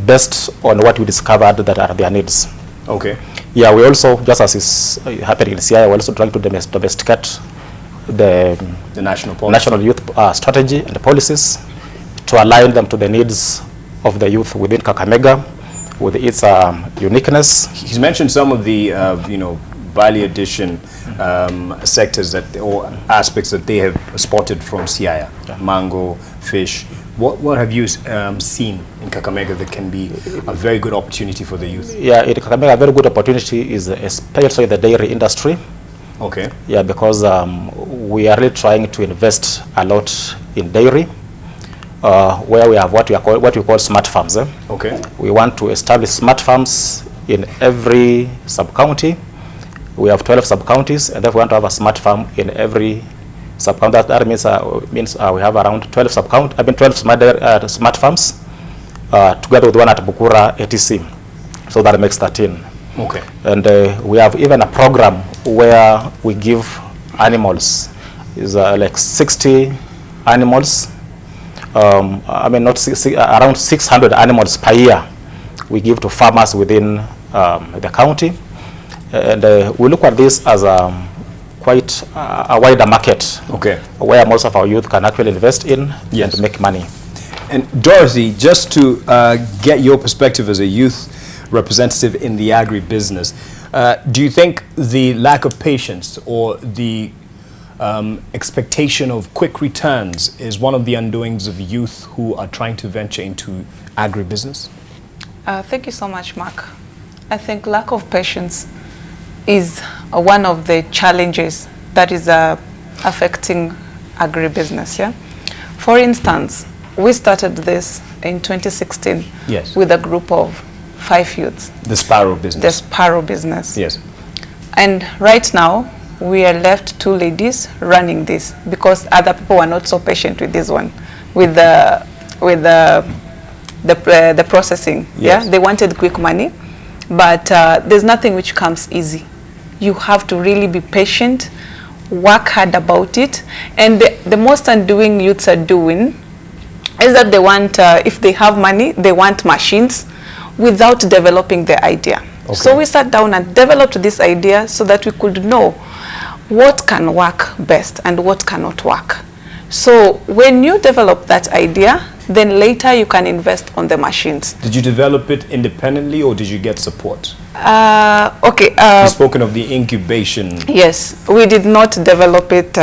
based on what we discovered that are their needs. Okay. Yeah, we also, just as is happening in Siaya, we're also trying to domesticate the national youth strategy and the policies to align them to the needs of the youth within Kakamega, with its uniqueness. He's mentioned some of the, value addition sectors or aspects that they have spotted from Siaya, mango, fish. What have you seen in Kakamega that can be a very good opportunity for the youth? Yeah, in Kakamega, a very good opportunity is especially the dairy industry. Okay. Yeah, because we are really trying to invest a lot in dairy, where we have what we call smart farms. Okay. We want to establish smart farms in every sub-county. We have 12 sub-counties, and therefore we want to have a smart farm in every sub-county. That means we have around 12 12 smart farms, together with one at Bukura ATC. So that makes 13. Okay. And we have even a program where we give animals, like 60 animals, around 600 animals per year we give to farmers within the county. And we look at this as quite a wider market, where most of our youth can actually invest in and make money. And Dorothy, just to get your perspective as a youth representative in the agribusiness, do you think the lack of patience or the expectation of quick returns is one of the undoings of youth who are trying to venture into agribusiness? Thank you so much, Mark. I think lack of patience is one of the challenges that is affecting agribusiness. Yeah. For instance, we started this in 2016 with a group of 5 youths. The Sparrow Business. The Sparrow Business. Yes. And right now, we are left 2 ladies running this because other people were not so patient with this one, with the processing. Yes. Yeah, they wanted quick money, but there's nothing which comes easy. You have to really be patient, work hard about it, and the most undoing youths are doing is that they want, if they have money, they want machines without developing the idea. Okay. So we sat down and developed this idea so that we could know what can work best and what cannot work. So when you develop that idea, then later you can invest on the machines. Did you develop it independently or did you get support? Okay. You've spoken of the incubation. Yes, we did not develop it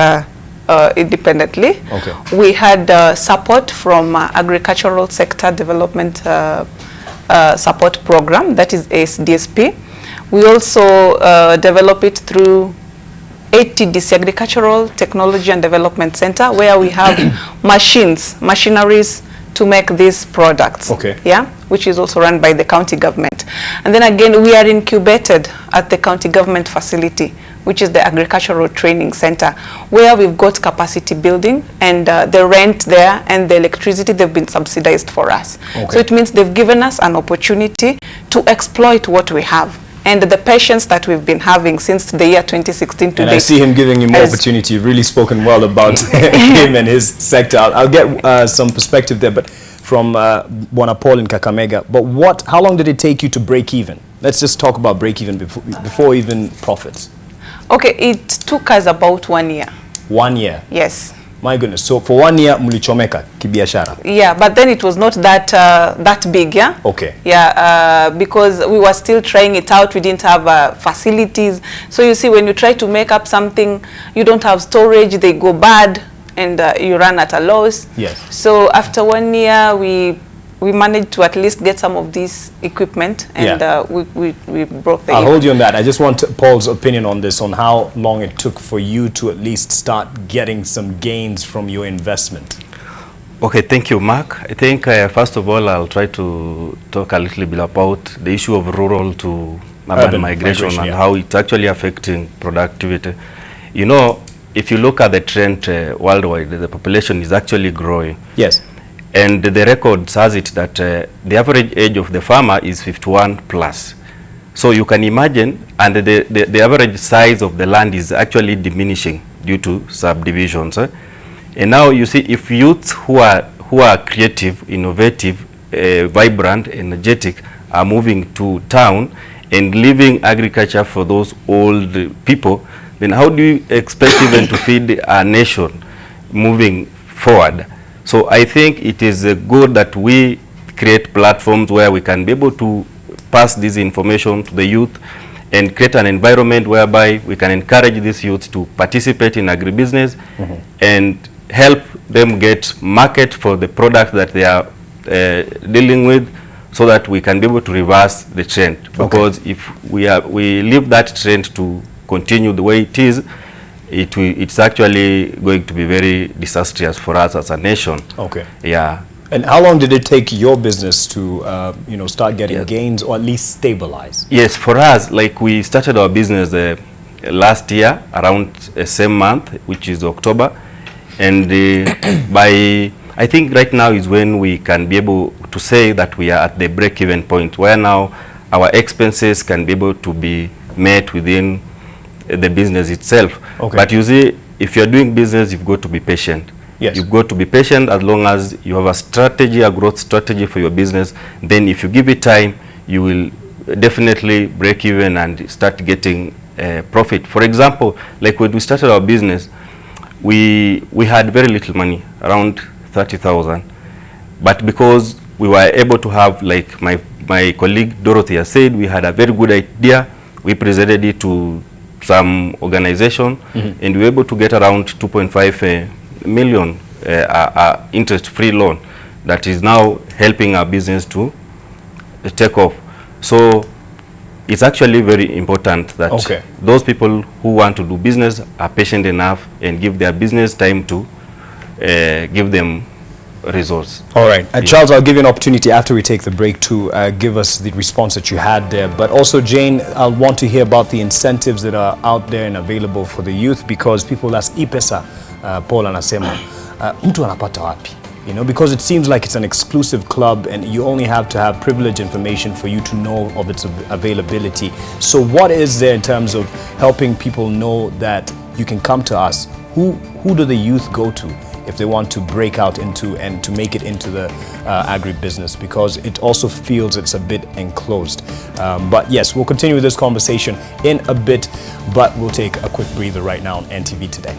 independently. Okay. We had support from Agricultural Sector Development Support Program, that is ASDSP. We also develop it through ATDC, Agricultural Technology and Development Center, where we have machineries to make these products. Okay. Yeah, which is also run by the county government. And then again, we are incubated at the county government facility, which is the Agricultural Training Center, where we've got capacity building, and the rent there and the electricity, they've been subsidized for us. Okay. So it means they've given us an opportunity to exploit what we have. And the patience that we've been having since the year 2016 to And date. I see him giving you more opportunity. You've really spoken well about him and his sector. I'll get some perspective there, but from Bwana Paul in Kakamega. But how long did it take you to break even? Let's just talk about break even before even profits. Okay, it took us about 1 year. 1 year? Yes. My goodness. So for 1 year, mlichomeka kibiashara? Yeah, but then it was not that big, yeah? Okay. Yeah, because we were still trying it out. We didn't have facilities. So you see, when you try to make up something, you don't have storage, they go bad, and you run at a loss. Yes. So after 1 year, we managed to at least get some of this equipment, and we broke the I'll even. hold you on that. I just want Paul's opinion on this, on how long it took for you to at least start getting some gains from your investment. Okay, thank you, Mark. I think first of all, I'll try to talk a little bit about the issue of rural to urban migration and how it's actually affecting productivity. You know, if you look at the trend worldwide, the population is actually growing. Yes. And the record says it that the average age of the farmer is 51 plus. So you can imagine, and the average size of the land is actually diminishing due to subdivisions. And now you see, if youths who are creative, innovative, vibrant, energetic are moving to town and leaving agriculture for those old people, then how do you expect even to feed a nation moving forward? So I think it is good that we create platforms where we can be able to pass this information to the youth and create an environment whereby we can encourage these youth to participate in agribusiness and help them get market for the product that they are dealing with, so that we can be able to reverse the trend. Because if we leave that trend to continue the way it is, it's actually going to be very disastrous for us as a nation. Okay. Yeah. And how long did it take your business to, start getting gains or at least stabilize? Yes, for us, like we started our business last year around the same month, which is October, and I think right now is when we can be able to say that we are at the break-even point, where now our expenses can be able to be met within the business itself. Okay. But you see, if you're doing business, you've got to be patient. Yes. You've got to be patient. As long as you have a strategy, a growth strategy for your business, then if you give it time, you will definitely break even and start getting profit. For example, like when we started our business, we had very little money, around 30,000. But because we were able to have, like my colleague Dorothy has said, we had a very good idea. We presented it to some organization, and we were able to get around 2.5 million interest-free loan that is now helping our business to take off. So it's actually very important that those people who want to do business are patient enough and give their business time to give them resource. All right. Charles, I'll give you an opportunity after we take the break to give us the response that you had there. But also, Jane, I'll want to hear about the incentives that are out there and available for the youth, because people ask, Ipesa, Paul anasema, mtu anapata wapi? You know, because it seems like it's an exclusive club and you only have to have privileged information for you to know of its availability. So what is there in terms of helping people know that you can come to us? Who do the youth go to if they want to break out into and to make it into the agribusiness? Because it also feels it's a bit enclosed. But yes, we'll continue this conversation in a bit, but we'll take a quick breather right now on NTV Today.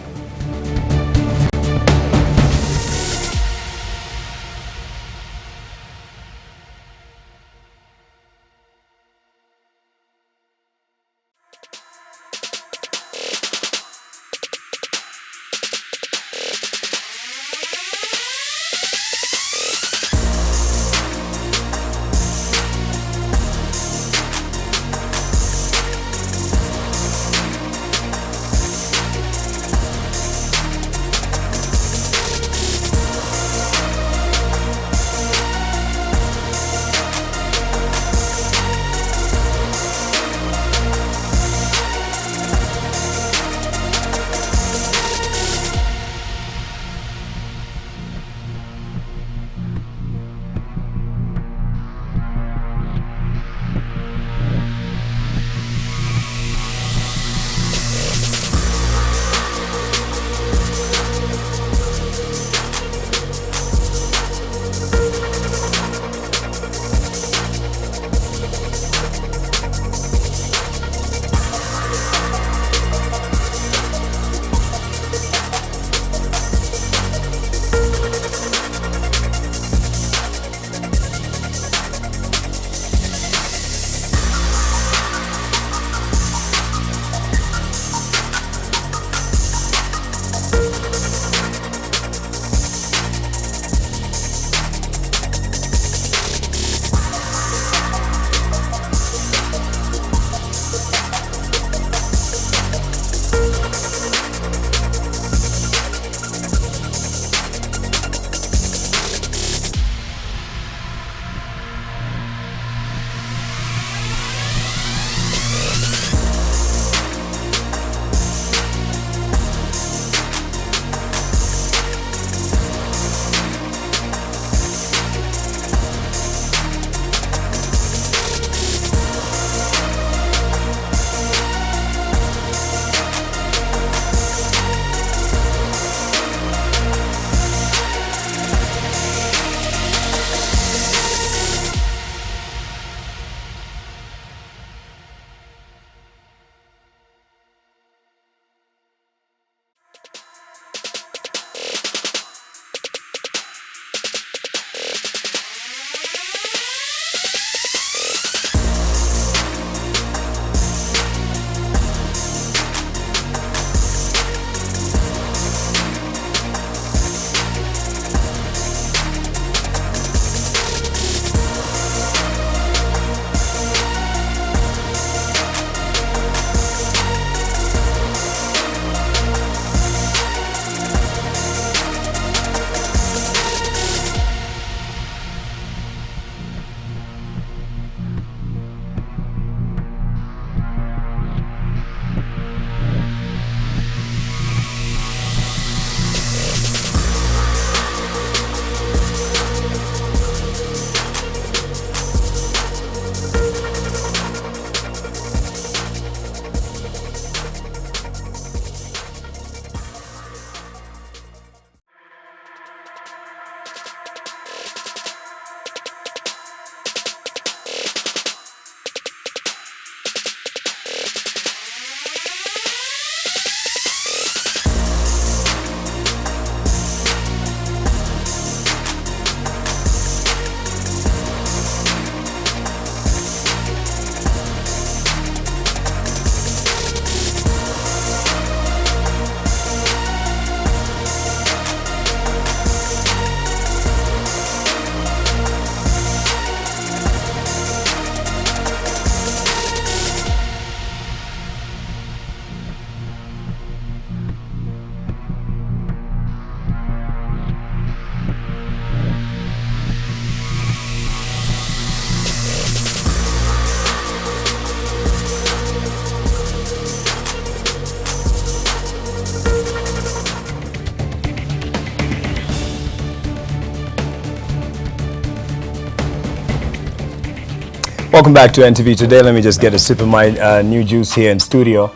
Welcome back to NTV Today. Let me just get a sip of my new juice here in studio.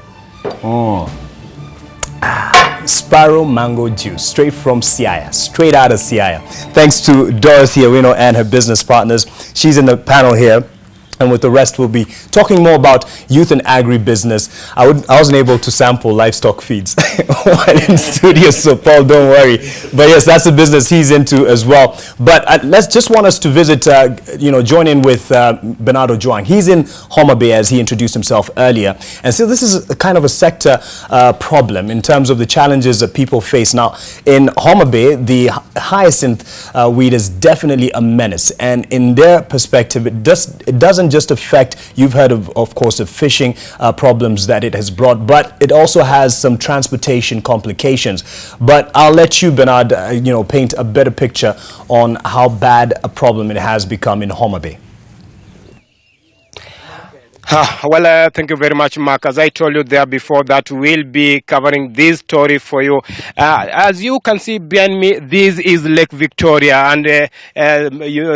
Sparrow mango juice, straight from Siaya, straight out of Siaya. Thanks to Dorothy Awino and her business partners. She's in the panel here. And with the rest, we'll be talking more about youth and agribusiness. I wasn't able to sample livestock feeds while in studio, so Paul, don't worry. But yes, that's the business he's into as well. But let's just want us to visit, join in with Bernardo Juang. He's in Homa Bay, as he introduced himself earlier. And so this is a kind of a sector problem in terms of the challenges that people face. Now, in Homa Bay, the hyacinth weed is definitely a menace. And in their perspective, it doesn't just affect, you've heard of course, the fishing problems that it has brought, but it also has some transportation complications. But I'll let you, Bernard, paint a better picture on how bad a problem it has become in Homa Bay. Well, thank you very much, Mark. As I told you there before, that we'll be covering this story for you. As you can see behind me, this is Lake Victoria, and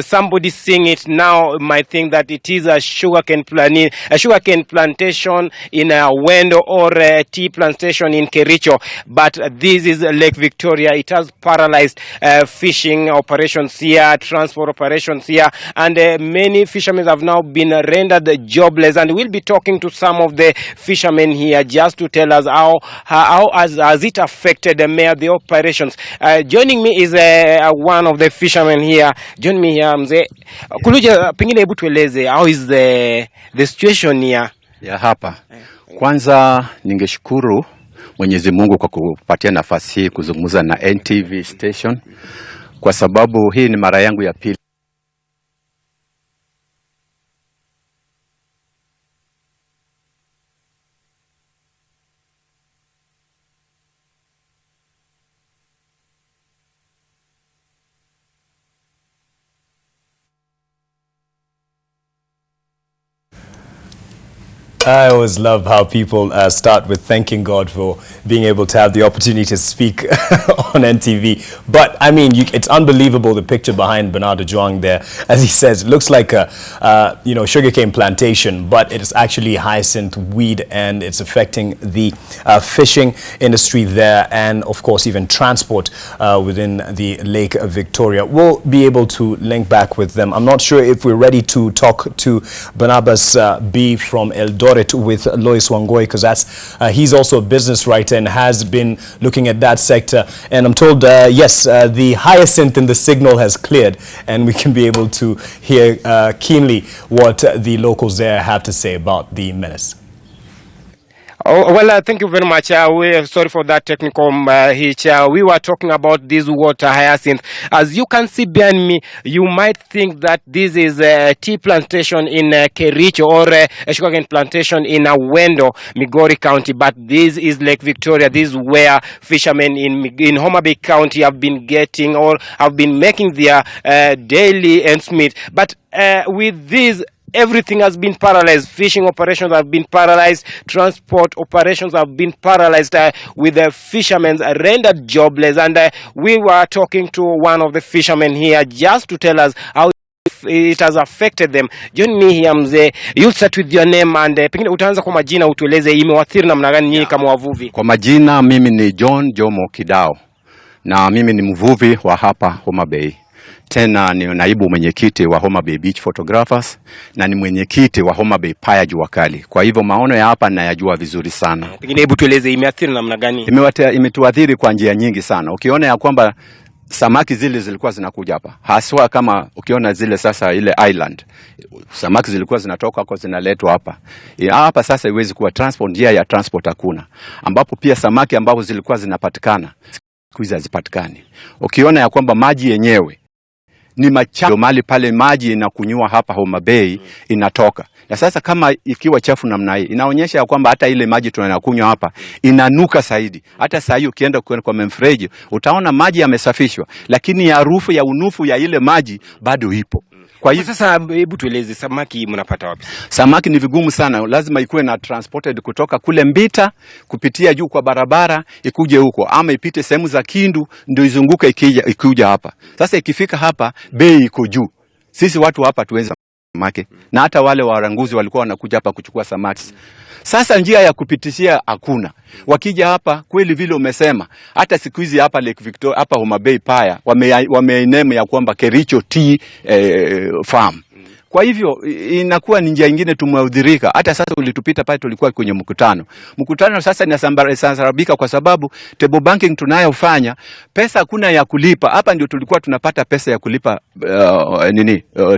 somebody seeing it now might think that it is a sugarcane plantation in Wendo or a tea plantation in Kericho. But this is Lake Victoria. It has paralyzed fishing operations here, transport operations here, and many fishermen have now been rendered jobless. And we'll be talking to some of the fishermen here just to tell us how has it affected the operations. Joining me is one of the fishermen here. Join me here, mzee. Kuluja, pengine hebu tueleze how is the situation here? Ya hapa. Kwanza ningeshukuru Mwenyezi Mungu kwa kupatia nafasi hii kuzungumza na NTV station, kwa sababu hii ni mara yangu ya pili. I always love how people start with thanking God for being able to have the opportunity to speak on NTV. But I mean, it's unbelievable, the picture behind Bernardo Juang there. As he says, it looks like a sugarcane plantation, but it is actually hyacinth weed, and it's affecting the fishing industry there, and of course even transport within the Lake Victoria. We'll be able to link back with them. I'm not sure if we're ready to talk to Barnabas B from Eldoret with Lois Wangoi, because he's also a business writer and has been looking at that sector. And I'm told, yes, the hyacinth in the signal has cleared, and we can be able to hear keenly what the locals there have to say about the menace. Oh, well, thank you very much. We're sorry for that technical hitch. We were talking about this water hyacinth. As you can see behind me, you might think that this is a tea plantation in Kericho or a sugarcane plantation in Wendo, Migori County. But this is Lake Victoria. This is where fishermen in Homa Bay County have been getting or have been making their daily ends meet. But with this, everything has been paralyzed. Fishing operations have been paralyzed. Transport operations have been paralyzed with the fishermen rendered jobless. And we were talking to one of the fishermen here just to tell us how it has affected them. Join me here, mzee. You'll start with your name and pengine utaanza kwa majina, utueleze imewathiri namna gani nyinyi kama wavuvi. Kwa majina, mimi ni John Jomo Kidao, na mimi ni mvuvi wa hapa Homa Bay. Tena ni naibu mwenyekiti wa Homa Bay Beach Photographers, na ni mwenyekiti wa Homa Bay Paya Jua Kali. Kwa hivyo maono ya hapa nayajua vizuri sana. Pengine hebu tueleze imeathiri namna gani? Imetuathiri kwa njia nyingi sana. Ukiona ya kwamba samaki zile zilikuwa zinakuja hapa, haswa kama ukiona zile sasa ile island, samaki zilikuwa zinatoka huko zinaletwa hapa. Hapa sasa iwezi kuwa transport, njia ya transport hakuna. Ambapo pia samaki ambapo zilikuwa zinapatikana kuiza hazipatikani. Ukiona ya kwamba maji yenyewe ni machafu, mali pale maji inakunywa hapa Homa Bay inatoka. Na sasa kama ikiwa chafu namna hii, inaonyesha ya kwamba hata ile maji tunayokunywa hapa inanuka zaidi. Hata saa hiyo ukienda kwa mfereji utaona maji yamesafishwa, lakini harufu ya unufu ya ile maji bado ipo. Kwa hiyo sasa hebu tueleze samaki mnapata wapi? Samaki ni vigumu sana, lazima ikuwe na transported kutoka kule Mbita kupitia juu kwa barabara ikuje huko, ama ipite sehemu za Kindu ndio izunguka ikuja hapa. Sasa ikifika hapa bei iko juu. Sisi watu hapa tuweza samaki na hata wale waranguzi walikuwa wanakuja hapa kuchukua samaki. Sasa njia ya kupitishia hakuna. Wakija hapa kweli vile umesema, hata siku hizi hapa Lake Victoria, hapa Homa Bay Paya wameiname ya kwamba Kericho Tea Farm. Kwa hivyo inakuwa ni njia nyingine tumeudhirika. Hata sasa ulitupita pale, tulikuwa kwenye mkutano sasa inasambaratika kwa sababu table banking tunayofanya pesa hakuna ya kulipa. Hapa ndio tulikuwa tunapata pesa ya kulipa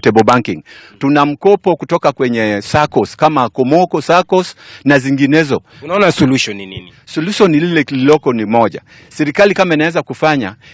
table banking. Tuna mkopo kutoka kwenye SACCOS kama Komoko SACCOS na zinginezo. Unaona solution ni nini? Solution lile liloko ni moja. Serikali kama inaweza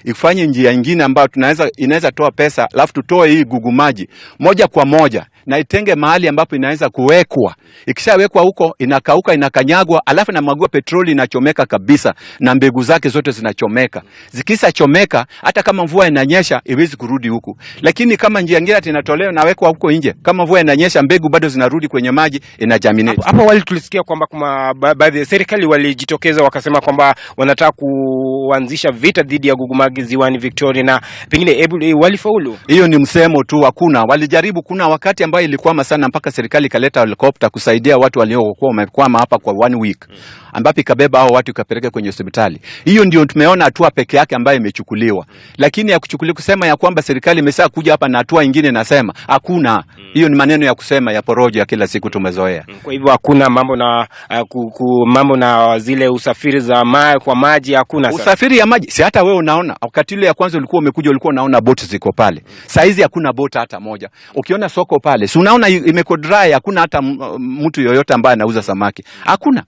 ifanye njia nyingine ambayo inaweza toa pesa, alafu tutoe hii gugu maji moja kwa moja na itenge mahali ambapo inaweza kuwekwa. Ikishawekwa huko inakauka, inakanyagwa, alafu na magua petroli inachomeka kabisa na mbegu zake zote zinachomeka. Zikisa chomeka, hata kama mvua inanyesha iwezi kurudi huku. Lakini kama njia nyingine inatolewa na wekwa huko nje, kama mvua inanyesha mbegu bado zinarudi kwenye maji, inajaminate. Hapo wali tulisikia kwamba kuma baadhi ya serikali walijitokeza wakasema kwamba wanataka kuanzisha vita dhidi ya gugumagi ziwani Victoria, na pengine walifaulu. Hiyo ni msemo tu, hakuna. Walijaribu, kuna wakati ambayo ilikwama sana mpaka serikali kaleta helicopter kusaidia watu waliokuwa wamekwama hapa kwa 1 week, ambapo ikabeba hao watu ikapeleka kwenye hospitali. Hiyo ndio tumeona hatua peke yake ambayo imechukuliwa. Lakini ya kuchukuliwa kusema ya kwamba serikali imesha kuja hapa na hatua nyingine nasema hakuna. Hiyo ni maneno ya kusema ya porojo ya kila siku tumezoea. Kwa hivyo hakuna mambo na zile usafiri za kwa maji, hakuna sasa. Usafiri ya maji, si hata wewe unaona wakati ile ya kwanza ulikuwa umekuja ulikuwa unaona boti ziko pale. Saizi hakuna boti hata moja. Ukiona soko pale, si unaona imeko dry, hakuna hata mtu yoyote ambaye anauza samaki. Hakuna.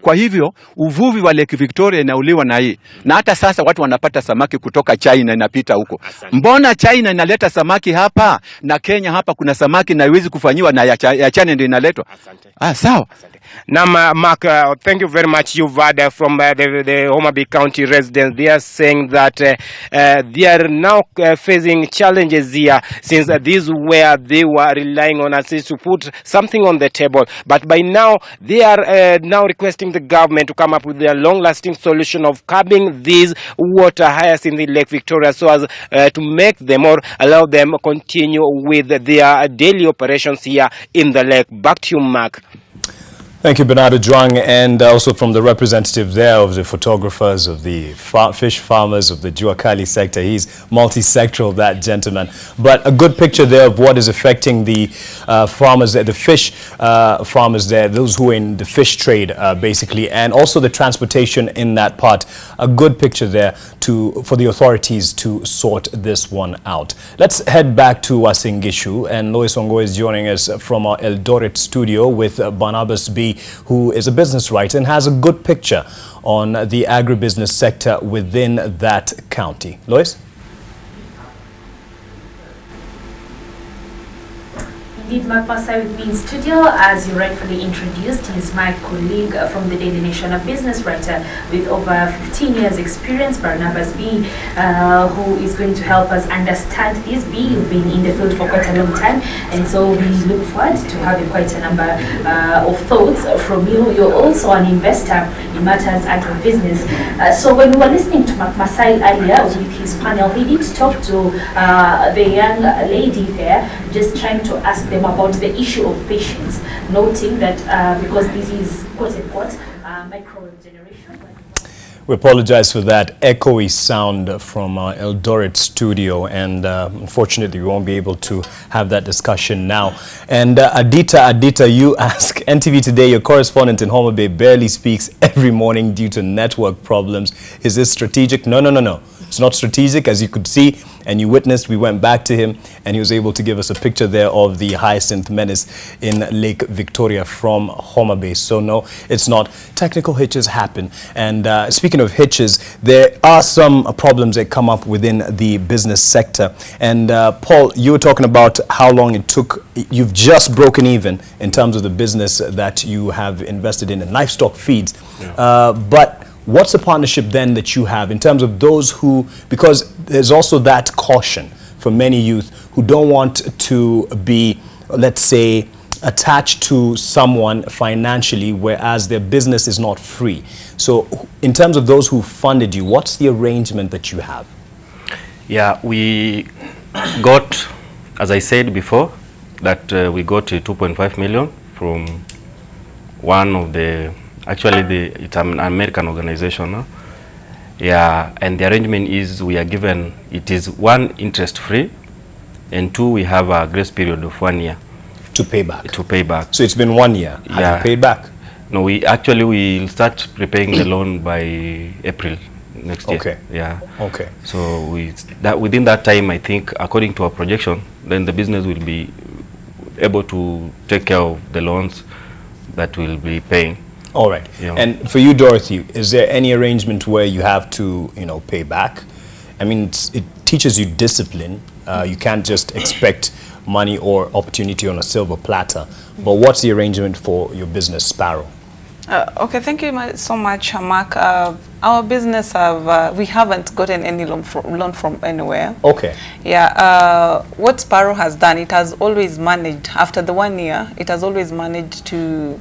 Kwa hivyo uvuvi wa Lake Victoria inauliwa na hii. Na hata sasa watu wanapata samaki kutoka China inapita huko. Mbona China inaleta samaki hapa na Kenya hapa kuna samaki na iwezi kufanyiwa na ya China ndio inaletwa? Sawa. Now, Mark, thank you very much. You've heard from the Homa Bay County residents. They are saying that they are now facing challenges here since this where they were relying on us to put something on the table. But by now, they are now requesting the government to come up with a long-lasting solution of curbing these water hyacinths in the Lake Victoria so as to make them or allow them continue with their daily operations here in the lake. Back to you, Mark. Thank you, Bernardo Juang, and also from the representative there of the photographers, of the fish farmers, of the Juakali sector. He's multi-sectoral, that gentleman. But a good picture there of what is affecting the farmers there, the fish farmers there, those who are in the fish trade, basically, and also the transportation in that part. A good picture there for the authorities to sort this one out. Let's head back to Wasingishu, and Lois Ongo is joining us from our Eldoret studio with Barnabas B, who is a business writer and has a good picture on the agribusiness sector within that county. Lois? Indeed, Mark Masai with me in studio, as you rightfully introduced. He's my colleague from the Daily Nation, a business writer with over 15 years experience, Barnabas B, who is going to help us understand this. B, you've been in the field for quite a long time, and so we look forward to having quite a number of thoughts from you. You're also an investor in matters agribusiness. So when we were listening to Mark Masai earlier with his panel, he did talk to the young lady there, just trying to ask them about the issue of patience, noting that because this is quote-unquote micro generation. We apologize for that echoey sound from our Eldoret studio, and unfortunately we won't be able to have that discussion now. And Adita, you ask, NTV Today, your correspondent in Homa Bay barely speaks every morning due to network problems. Is this strategic? No. It's not strategic. As you could see and you witnessed, we went back to him and he was able to give us a picture there of the hyacinth menace in Lake Victoria from Homa Bay. So no, it's not. Technical hitches happen. And speaking of hitches, there are some problems that come up within the business sector. And Paul, you were talking about how long it took. You've just broken even in terms of the business that you have invested in livestock feeds. Yeah. But what's the partnership then that you have in terms of those who, because there's also that caution for many youth who don't want to be, let's say, attached to someone financially, whereas their business is not free. So in terms of those who funded you, what's the arrangement that you have? Yeah, we got, as I said before, that we got 2.5 million from one of the, actually it's an American organization. No? Yeah, and the arrangement is we are given, it is one, interest free, and two, we have a grace period of 1 year. To pay back? To pay back. So it's been 1 year. Have you paid back? No, we will start repaying the loan by April next year. Okay. Yeah. Okay. So within that time, I think, according to our projection, then the business will be able to take care of the loans that we'll be paying. All right. Yeah. And for you, Dorothy, is there any arrangement where you have to, pay back? I mean, it teaches you discipline. You can't just expect money or opportunity on a silver platter. But what's the arrangement for your business, Sparrow? Okay, thank you so much, Mark. Our business we haven't gotten any loan from anywhere. Okay. Yeah. What Sparrow has done, it has always managed, after the 1 year, it has always managed to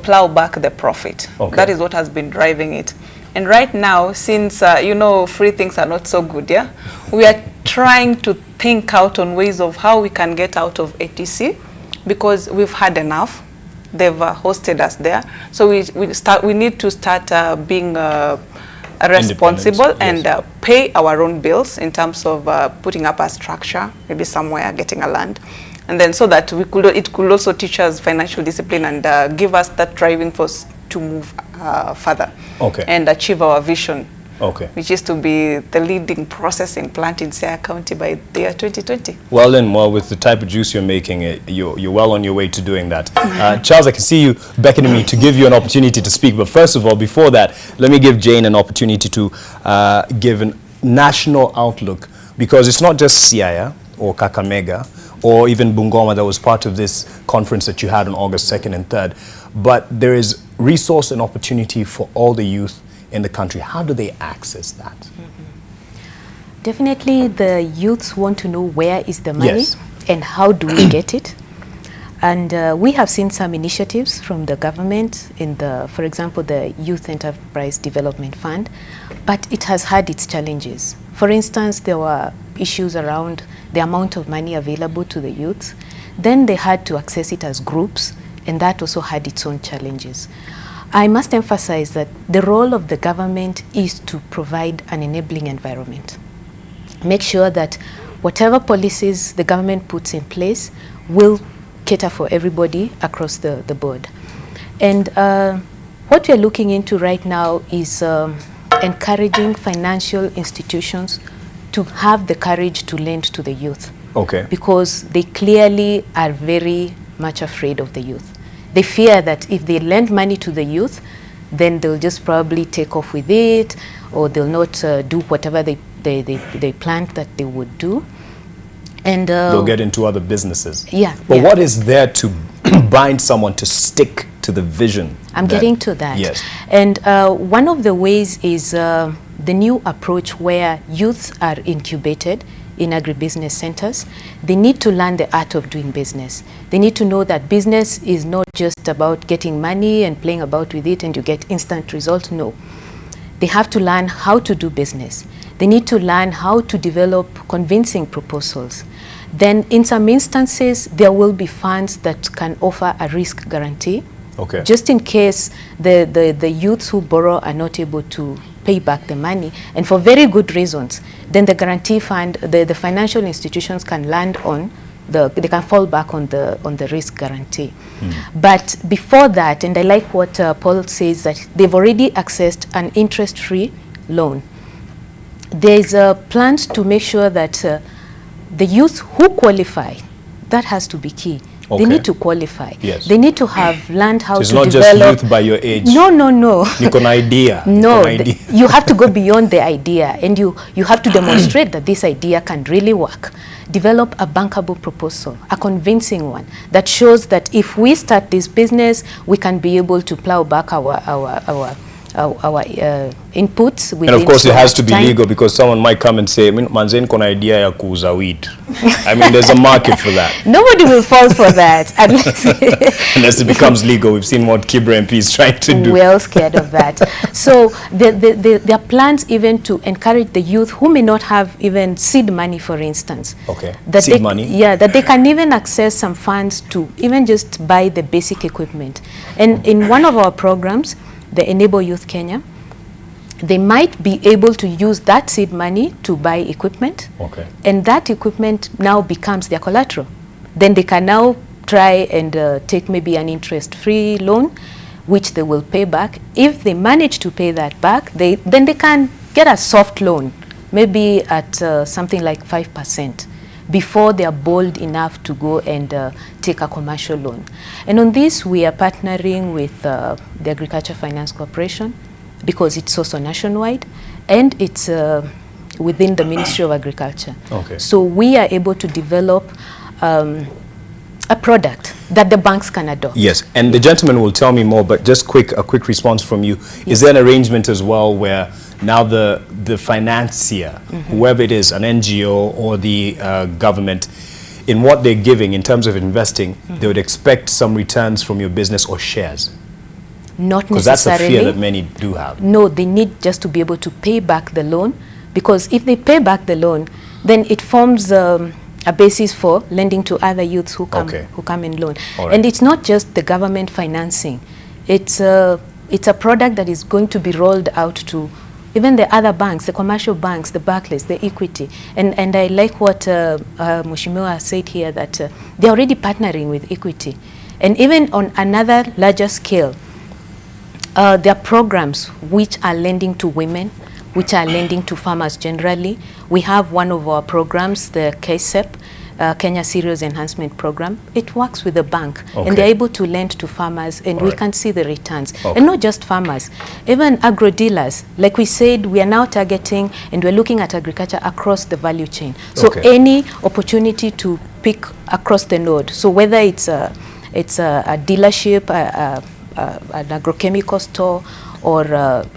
plow back the profit. Okay. That is what has been driving it. And right now, since free things are not so good, yeah, we are trying to think out on ways of how we can get out of ATC, because we've had enough. They've hosted us there, so we need to start being responsible and pay our own bills in terms of putting up a structure, maybe somewhere, getting a land, and then so that it could also teach us financial discipline and give us that driving force to move further. Okay. And achieve our vision. Okay. Which is to be the leading processing plant in Siaya County by the year 2020. Well then, with the type of juice you're making, you're well on your way to doing that. Charles, I can see you beckoning me to give you an opportunity to speak. But first of all, before that, let me give Jane an opportunity to give a national outlook, because it's not just Siaya or Kakamega or even Bungoma that was part of this conference that you had on August 2nd and 3rd. But there is resource and opportunity for all the youth in the country. How do they access that? Definitely the youths want to know where is the money, yes, and how do we get it. And we have seen some initiatives from the government in for example, the Youth Enterprise Development Fund, but it has had its challenges. For instance, there were issues around the amount of money available to the youth. Then they had to access it as groups, and that also had its own challenges. I must emphasize that the role of the government is to provide an enabling environment. Make sure that whatever policies the government puts in place will cater for everybody across the board. And what we're looking into right now is encouraging financial institutions to have the courage to lend to the youth. Okay. Because they clearly are very much afraid of the youth. They fear that if they lend money to the youth, then they'll just probably take off with it, or they'll not do whatever they planned that they would do. And they'll get into other businesses. Yeah. But what is there to bind someone to stick to the vision? I'm getting to that. Yes. And one of the ways is the new approach where youths are incubated in agribusiness centers. They need to learn the art of doing business. They need to know that business is not just about getting money and playing about with it and you get instant results. No. They have to learn how to do business. They need to learn how to develop convincing proposals. Then in some instances, there will be funds that can offer a risk guarantee. Okay. Just in case the youths who borrow are not able to pay back the money, and for very good reasons, then the guarantee fund, the financial institutions can land on they can fall back on the risk guarantee. But before that, and I like what Paul says, that they've already accessed an interest-free loan. There's plans to make sure that the youth who qualify, that has to be key. Okay. They need to qualify. Yes. They need to have learned how to it's develop. It's not just youth by your age. No, no, no. You can idea. No, you have to go beyond the idea, and you have to demonstrate that this idea can really work. Develop a bankable proposal, a convincing one that shows that if we start this business, we can be able to plow back our inputs. And of course, it has to be legal, because someone might come and say, "Manzen kona idea ya kuuza weed." I mean, there's a market for that. Nobody will fall for that unless it becomes legal. We've seen what Kibra MP is trying to do. Well scared of that. So there are plans even to encourage the youth who may not have even seed money, for instance. Okay. That seed money? Yeah, that they can even access some funds to even just buy the basic equipment. And in one of our programs, the Enable Youth Kenya, they might be able to use that seed money to buy equipment. Okay. And that equipment now becomes their collateral. Then they can now try and take maybe an interest-free loan, which they will pay back. If they manage to pay that back, then they can get a soft loan, maybe at something like 5%, before they are bold enough to go and take a commercial loan. And on this, we are partnering with the Agriculture Finance Corporation, because it's also nationwide, and it's within the Ministry of Agriculture. Okay. So we are able to develop a product that the banks can adopt. Yes, and the gentleman will tell me more, but just a quick response from you. Yes. Is there an arrangement as well where now the financier, whoever it is, an NGO or the government, in what they're giving in terms of investing, they would expect some returns from your business or shares? Not necessarily. Because that's a fear that many do have. No, they need just to be able to pay back the loan, because if they pay back the loan, then it forms a basis for lending to other youths who come and loan. Right. And it's not just the government financing. It's a product that is going to be rolled out to even the other banks, the commercial banks, the Barclays, the Equity. And I like what Mheshimiwa said here, that they're already partnering with Equity. And even on another larger scale, there are programs which are lending to women, which are lending to farmers generally. We have one of our programs, the KSEP, Kenya Cereals Enhancement Program. It works with the bank, and they're able to lend to farmers, and we can see the returns. And not just farmers, even agro dealers. Like we said, we are now targeting, and we're looking at agriculture across the value chain. So any opportunity to pick across the node. So whether it's a dealership, an agrochemical store, or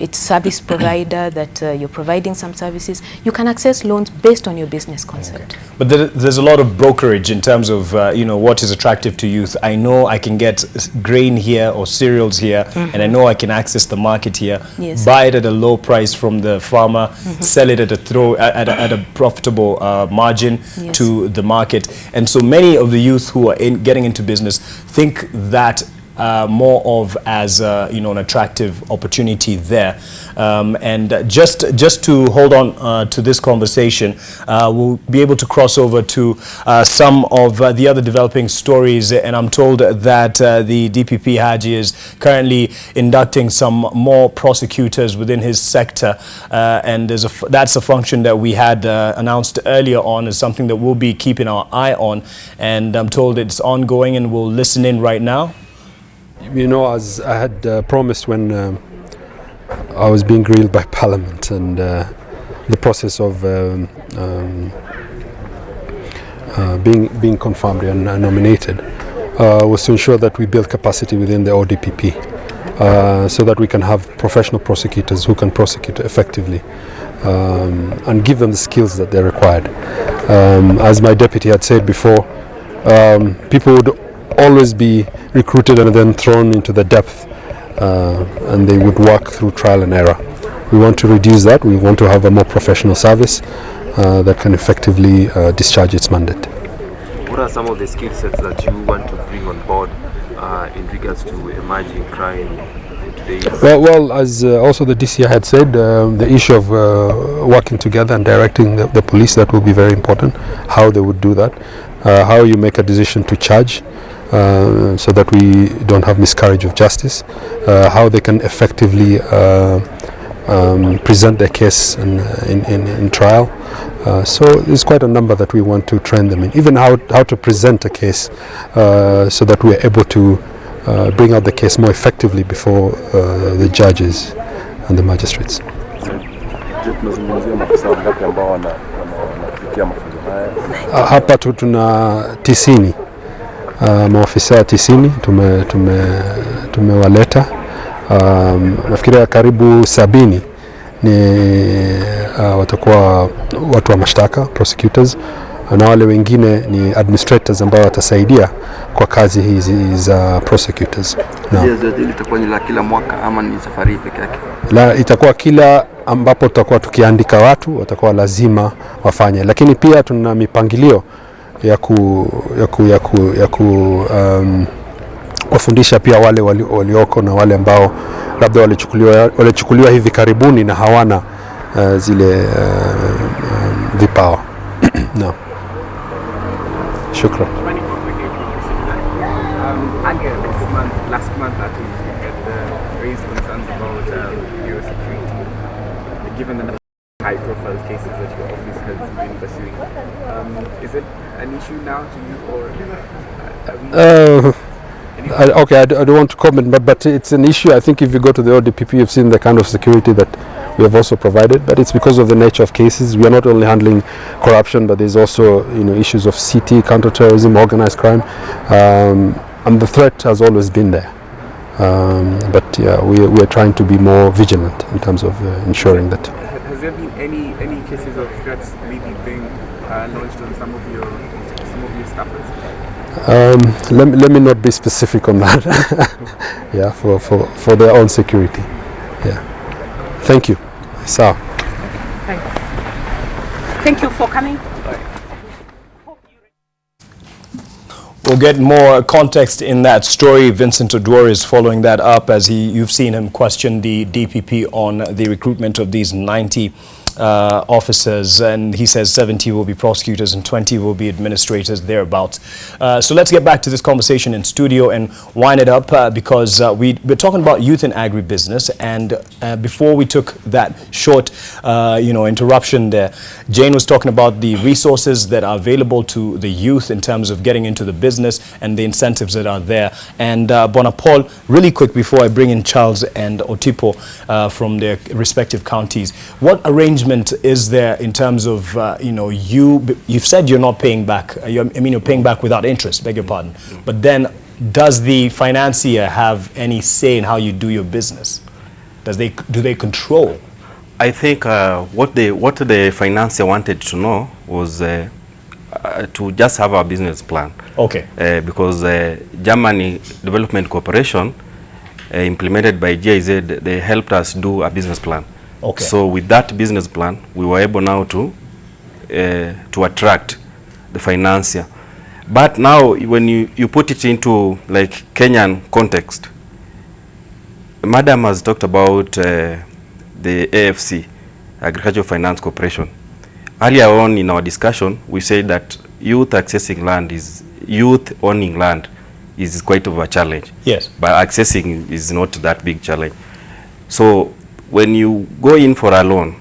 it's service provider that you're providing some services, you can access loans based on your business concept. But there's a lot of brokerage in terms of what is attractive to youth. I know I can get grain here or cereals here, and I know I can access the market here, buy it at a low price from the farmer, sell it at a profitable margin to the market. And so many of the youth who are getting into business think that more of as an attractive opportunity there, and just to hold on to this conversation, we'll be able to cross over to some of the other developing stories, and I'm told that the DPP Haji is currently inducting some more prosecutors within his sector, and that's a function that we had announced earlier on as something that we'll be keeping our eye on, and I'm told it's ongoing, and we'll listen in right now. You know, as I had promised when I was being grilled by Parliament, and the process of being confirmed and nominated was to ensure that we build capacity within the ODPP, so that we can have professional prosecutors who can prosecute effectively, and give them the skills that they're required. As my deputy had said before, people would always be recruited and then thrown into the depth, and they would work through trial and error. We want to reduce that. We want to have a more professional service that can effectively discharge its mandate. What are some of the skill sets that you want to bring on board in regards to emerging crime in today's... Well, as also the DCI had said, the issue of working together and directing the police, that will be very important, how they would do that, how you make a decision to charge, so that we don't have miscarriage of justice, how they can effectively present their case in trial. So there's quite a number that we want to train them in, even how to present a case, so that we're able to bring out the case more effectively before the judges and the magistrates. Hapa tu tuna 90 maofisa 90 tumewaleta Nafikiria karibu 70 ni watakuwa watu wa mashtaka, prosecutors, na wale wengine ni administrators ambao watasaidia kwa kazi hizi za prosecutors. Zoezi litakuwa ni la kila mwaka ama ni safari pekee yake? La, itakuwa kila ambapo tutakuwa tukiandika watu watakuwa lazima wafanye, lakini pia tuna mipangilio ya wafundisha pia wale walioko na wale ambao labda walichukuliwa hivi karibuni na hawana zile vipawa. No. Shukran. Last month, I think you had raised concerns about your security, given the high-profile cases that your office has been pursuing. Is it an issue now to you, or? Okay, I don't want to comment, but it's an issue. I think if you go to the ODPP, you've seen the kind of security that we have also provided, but it's because of the nature of cases. We are not only handling corruption, but there's also issues of CT, counterterrorism, organized crime, and the threat has always been there. But yeah, we are trying to be more vigilant in terms of ensuring that. Has there been any cases of threats maybe being launched on some of your staffers? Let me not be specific on that. Yeah, for their own security. Yeah. Thank you. So. Thank you for coming. We'll get more context in that story. Vincent Odwori is following that up as you've seen him question the DPP on the recruitment of these 90 officers, and he says 70 will be prosecutors and 20 will be administrators, thereabouts. So let's get back to this conversation in studio and wind it up because we're talking about youth in agribusiness, and before we took that short interruption there, Jane was talking about the resources that are available to the youth in terms of getting into the business and the incentives that are there. And Bonapol, really quick before I bring in Charles and Otipo from their respective counties, what arrangement is there in terms of you've said you're not paying back, you're paying back without interest, beg your pardon, but then does the financier have any say in how you do your business? Do they control? I think what the financier wanted to know was to just have a business plan. Okay. Because Germany Development Corporation implemented by GIZ, they helped us do a business plan. Okay. So with that business plan, we were able now to attract the financier. But now when you put it into like Kenyan context, Madam has talked about the AFC, Agricultural Finance Corporation. Earlier on in our discussion, we said that youth owning land is quite of a challenge. Yes. But accessing is not that big challenge. So when you go in for a loan,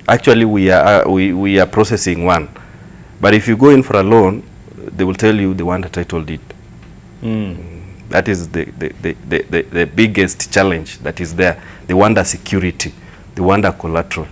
actually we are processing one. But if you go in for a loan, they will tell you they want a title deed. That is the biggest challenge that is there. They want a security. They want a collateral.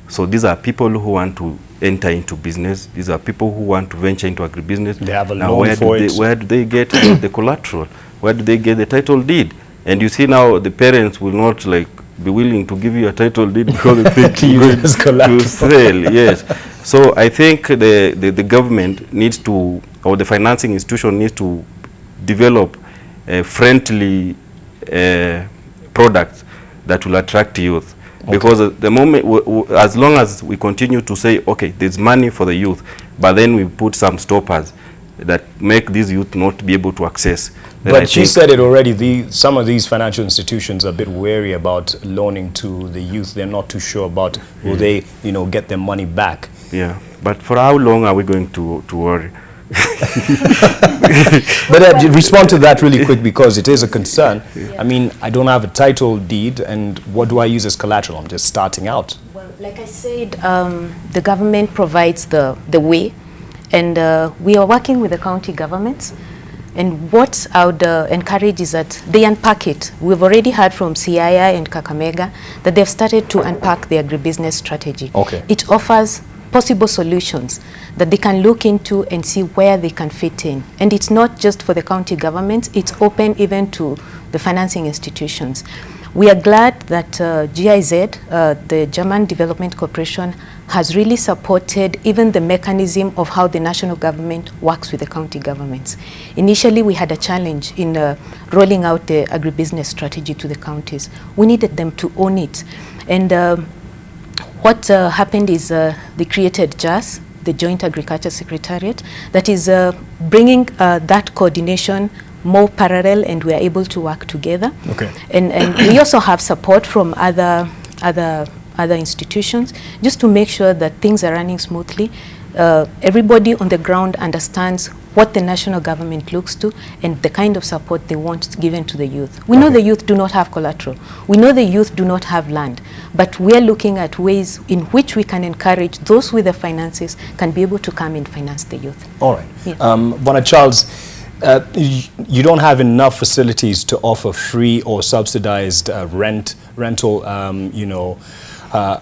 So these are people who want to enter into business. These are people who want to venture into agribusiness. They have a now, loan for it. Where do they get the collateral? Where do they get the title deed? And you see now the parents will not be willing to give you a title deed because they think you're going to sell. Yes. So I think the government needs to, or the financing institution needs to develop friendly products that will attract youth. Okay. Because at the moment, as long as we continue to say, okay, there's money for the youth, but then we put some stoppers that make these youth not be able to access. But she said it already, some of these financial institutions are a bit wary about loaning to the youth. They're not too sure about will they, get their money back. Yeah, but for how long are we going to worry? But respond to that really quick because it is a concern. I mean, I don't have a title deed, and what do I use as collateral? I'm just starting out. Well, like I said, the government provides the way, and we are working with the county governments. And what I would encourage is that they unpack it. We've already heard from Siaya and Kakamega that they've started to unpack the agribusiness strategy. Okay. It offers possible solutions that they can look into and see where they can fit in. And it's not just for the county governments, it's open even to the financing institutions. We are glad that GIZ, the German Development Corporation, has really supported even the mechanism of how the national government works with the county governments. Initially, we had a challenge in rolling out the agribusiness strategy to the counties. We needed them to own it. And what happened is they created JAS, the Joint Agriculture Secretariat, that is bringing that coordination more parallel, and we are able to work together. Okay. And we also have support from other institutions, just to make sure that things are running smoothly. Everybody on the ground understands what the national government looks to and the kind of support they want given to the youth. We know the youth do not have collateral. We know the youth do not have land, but we are looking at ways in which we can encourage those with the finances can be able to come and finance the youth. All right. Yes. Bwana Charles, you don't have enough facilities to offer free or subsidized rental,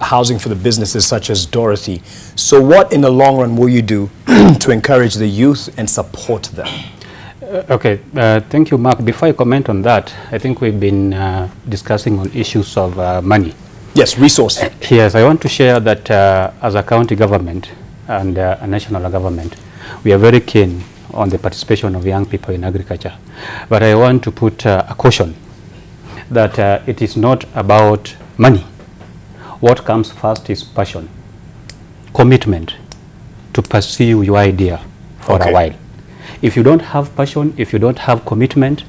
housing for the businesses such as Dorothy. So what in the long run will you do to encourage the youth and support them? Okay, thank you, Mark. Before I comment on that, I think we've been discussing on issues of money. Yes, resources. Yes, I want to share that as a county government and a national government, we are very keen on the participation of young people in agriculture. But I want to put a caution that it is not about money. What comes first is passion, commitment to pursue your idea for a while. If you don't have passion, if you don't have commitment,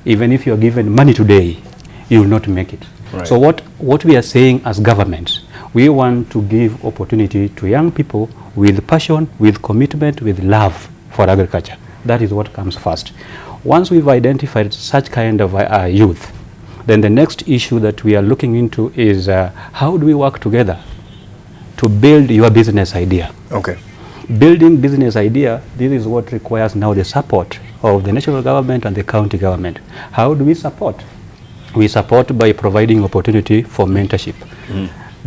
even if you are given money today, you will not make it. Right. So what we are saying as governments, we want to give opportunity to young people with passion, with commitment, with love for agriculture. That is what comes first. Once we've identified such kind of youth, then the next issue that we are looking into is how do we work together to build your business idea? Okay. Building business idea, this is what requires now the support of the national government and the county government. How do we support? We support by providing opportunity for mentorship.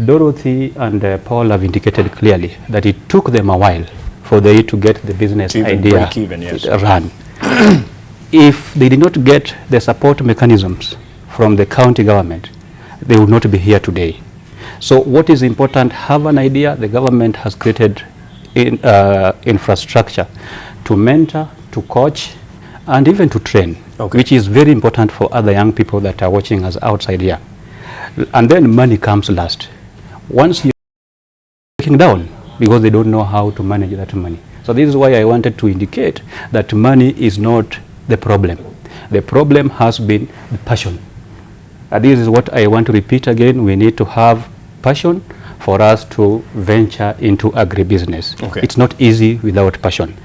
Dorothy and Paul have indicated clearly that it took them a while for they to get the business idea break even, yes. run. If they did not get the support mechanisms from the county government, they would not be here today. So what is important, have an idea. The government has created infrastructure to mentor, to coach, and even to train, which is very important for other young people that are watching us outside here. And then money comes last. Once you're breaking down, because they don't know how to manage that money. So this is why I wanted to indicate that money is not the problem. The problem has been the passion. This is what I want to repeat again. We need to have passion for us to venture into agribusiness. Okay. It's not easy without passion.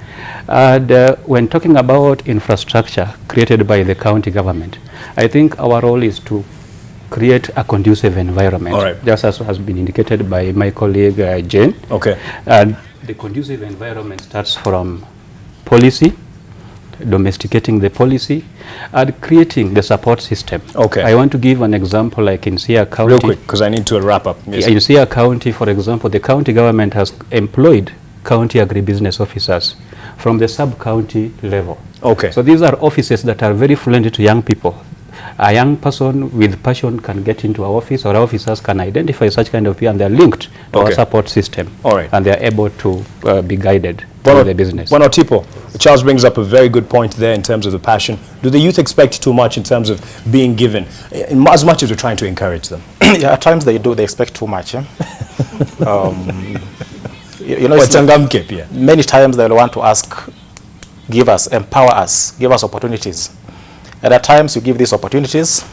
And when talking about infrastructure created by the county government, I think our role is to create a conducive environment, just as has been indicated by my colleague Jane. Okay. And the conducive environment starts from policy, domesticating the policy, and creating the support system. Okay. I want to give an example like in Sia County. Real quick, because I need to wrap up. Yes. In Sia County, for example, the county government has employed county agribusiness officers from the sub-county level. Okay. So these are offices that are very friendly to young people. A young person with passion can get into our office, or officers can identify such kind of people, and they're linked to our support system. All right. And they're able to be guided through the business. Bwana Tipo, Charles brings up a very good point there in terms of the passion. Do the youth expect too much in terms of being given, as much as we're trying to encourage them? Yeah, at times they do. They expect too much. Yeah? Many times they'll want to ask, give us, empower us, give us opportunities. And at times you give these opportunities,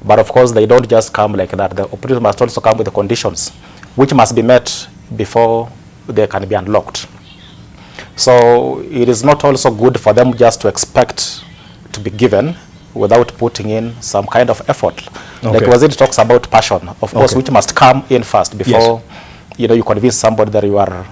but of course they don't just come like that. The opportunity must also come with the conditions, which must be met before they can be unlocked. So it is not also good for them just to expect to be given without putting in some kind of effort. Like Waziri talks about passion, of course, which must come in first before you convince somebody that you are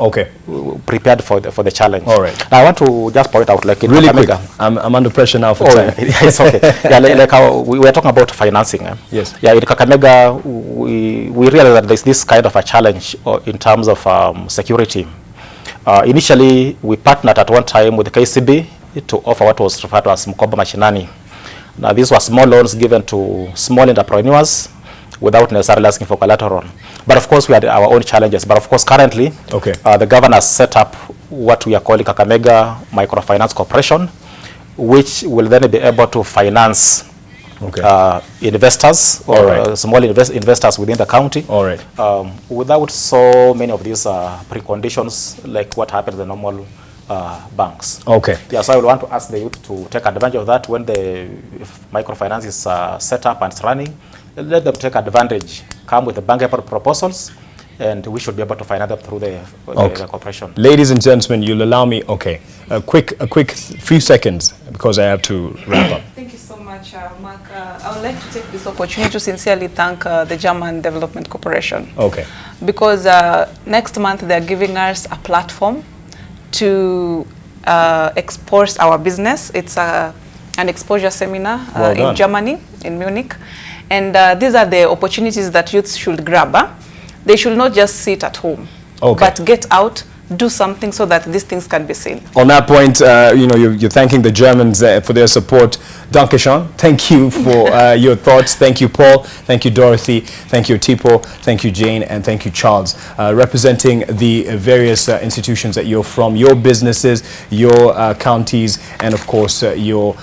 prepared for the challenge. All right. Now, I want to just point out, like in really Kakamega, quick. I'm under pressure now for time. It's okay. Yeah, like how we were talking about financing. Yes. Yeah, in Kakamega, we realized that there's this kind of a challenge in terms of security. Initially, we partnered at one time with the KCB to offer what was referred to as Mkoba Mashinani. Now, these were small loans given to small entrepreneurs without necessarily asking for collateral. But of course, we had our own challenges. But of course, currently, the governor has set up what we are calling Kakamega Microfinance Corporation, which will then be able to finance investors or small investors within the county without so many of these preconditions like what happens in the normal banks. Yeah, so I would want to ask the youth to take advantage of that when the microfinance is set up and it's running. Let them take advantage, come with the bankable proposals, and we should be able to finance them through the corporation. Ladies and gentlemen, you'll allow me, a quick few seconds because I have to wrap up. Thank you so much, Mark. I would like to take this opportunity to sincerely thank the German Development Corporation. Because next month they're giving us a platform to expose our business. It's an exposure seminar in Germany, in Munich. And these are the opportunities that youths should grab. They should not just sit at home, but get out, do something so that these things can be seen. On that point, you're thanking the Germans for their support. Dankeschön. Thank you for your thoughts. Thank you, Paul. Thank you, Dorothy. Thank you, Tipo. Thank you, Jane. And thank you, Charles. Representing the various institutions that you're from, your businesses, your counties, and of course, your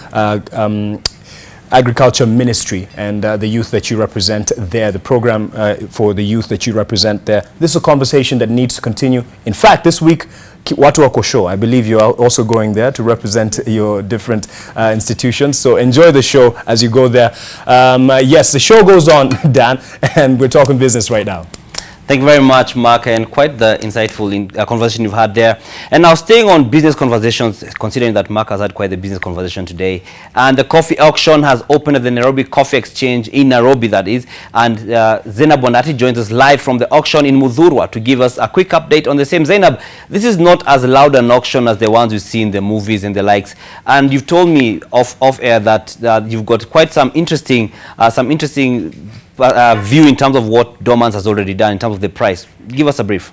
Agriculture Ministry and the youth that you represent there, the program for the youth that you represent there. This is a conversation that needs to continue. In fact, this week, Watu Wako Show, I believe you are also going there to represent your different institutions. So enjoy the show as you go there. Yes, the show goes on, Dan, and we're talking business right now. Thank you very much, Mark, and quite the insightful conversation you've had there. And now staying on business conversations, considering that Mark has had quite the business conversation today, and the coffee auction has opened at the Nairobi Coffee Exchange in Nairobi, that is, and Zainab Bonati joins us live from the auction in Mudhurwa to give us a quick update on the same. Zainab, this is not as loud an auction as the ones you see in the movies and the likes, and you've told me off air that you've got quite some interesting view in terms of what Dormans has already done in terms of the price. Give us a brief.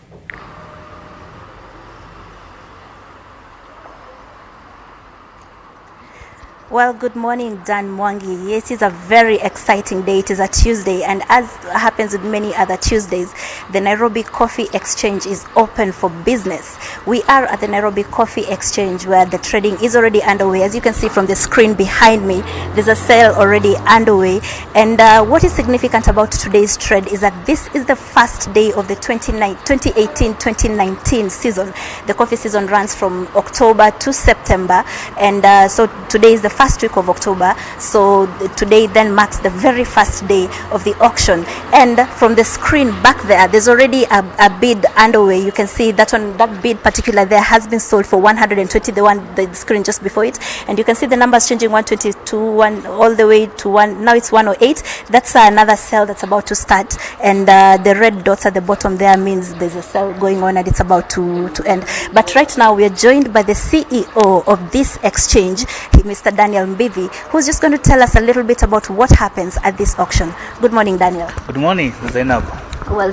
Well, good morning, Dan Mwangi. Yes, it's a very exciting day. It is a Tuesday, and as happens with many other Tuesdays, the Nairobi Coffee Exchange is open for business. We are at the Nairobi Coffee Exchange where the trading is already underway. As you can see from the screen behind me, there's a sale already underway. And what is significant about today's trade is that this is the first day of the 2018-2019 season. The coffee season runs from October to September, and so today is the first week of October, so today then marks the very first day of the auction. And from the screen back there, there's already a bid underway. You can see that one, that bid particular there has been sold for 120, the screen just before it, and you can see the numbers changing, 122, all the way to now it's 108. That's another sale that's about to start, and the red dots at the bottom there means there's a sale going on and it's about to end. But right now we are joined by the CEO of this exchange, Mr. Daniel Mbivi, who's just going to tell us a little bit about what happens at this auction. Good morning, Daniel. Good morning, Zainab. Well,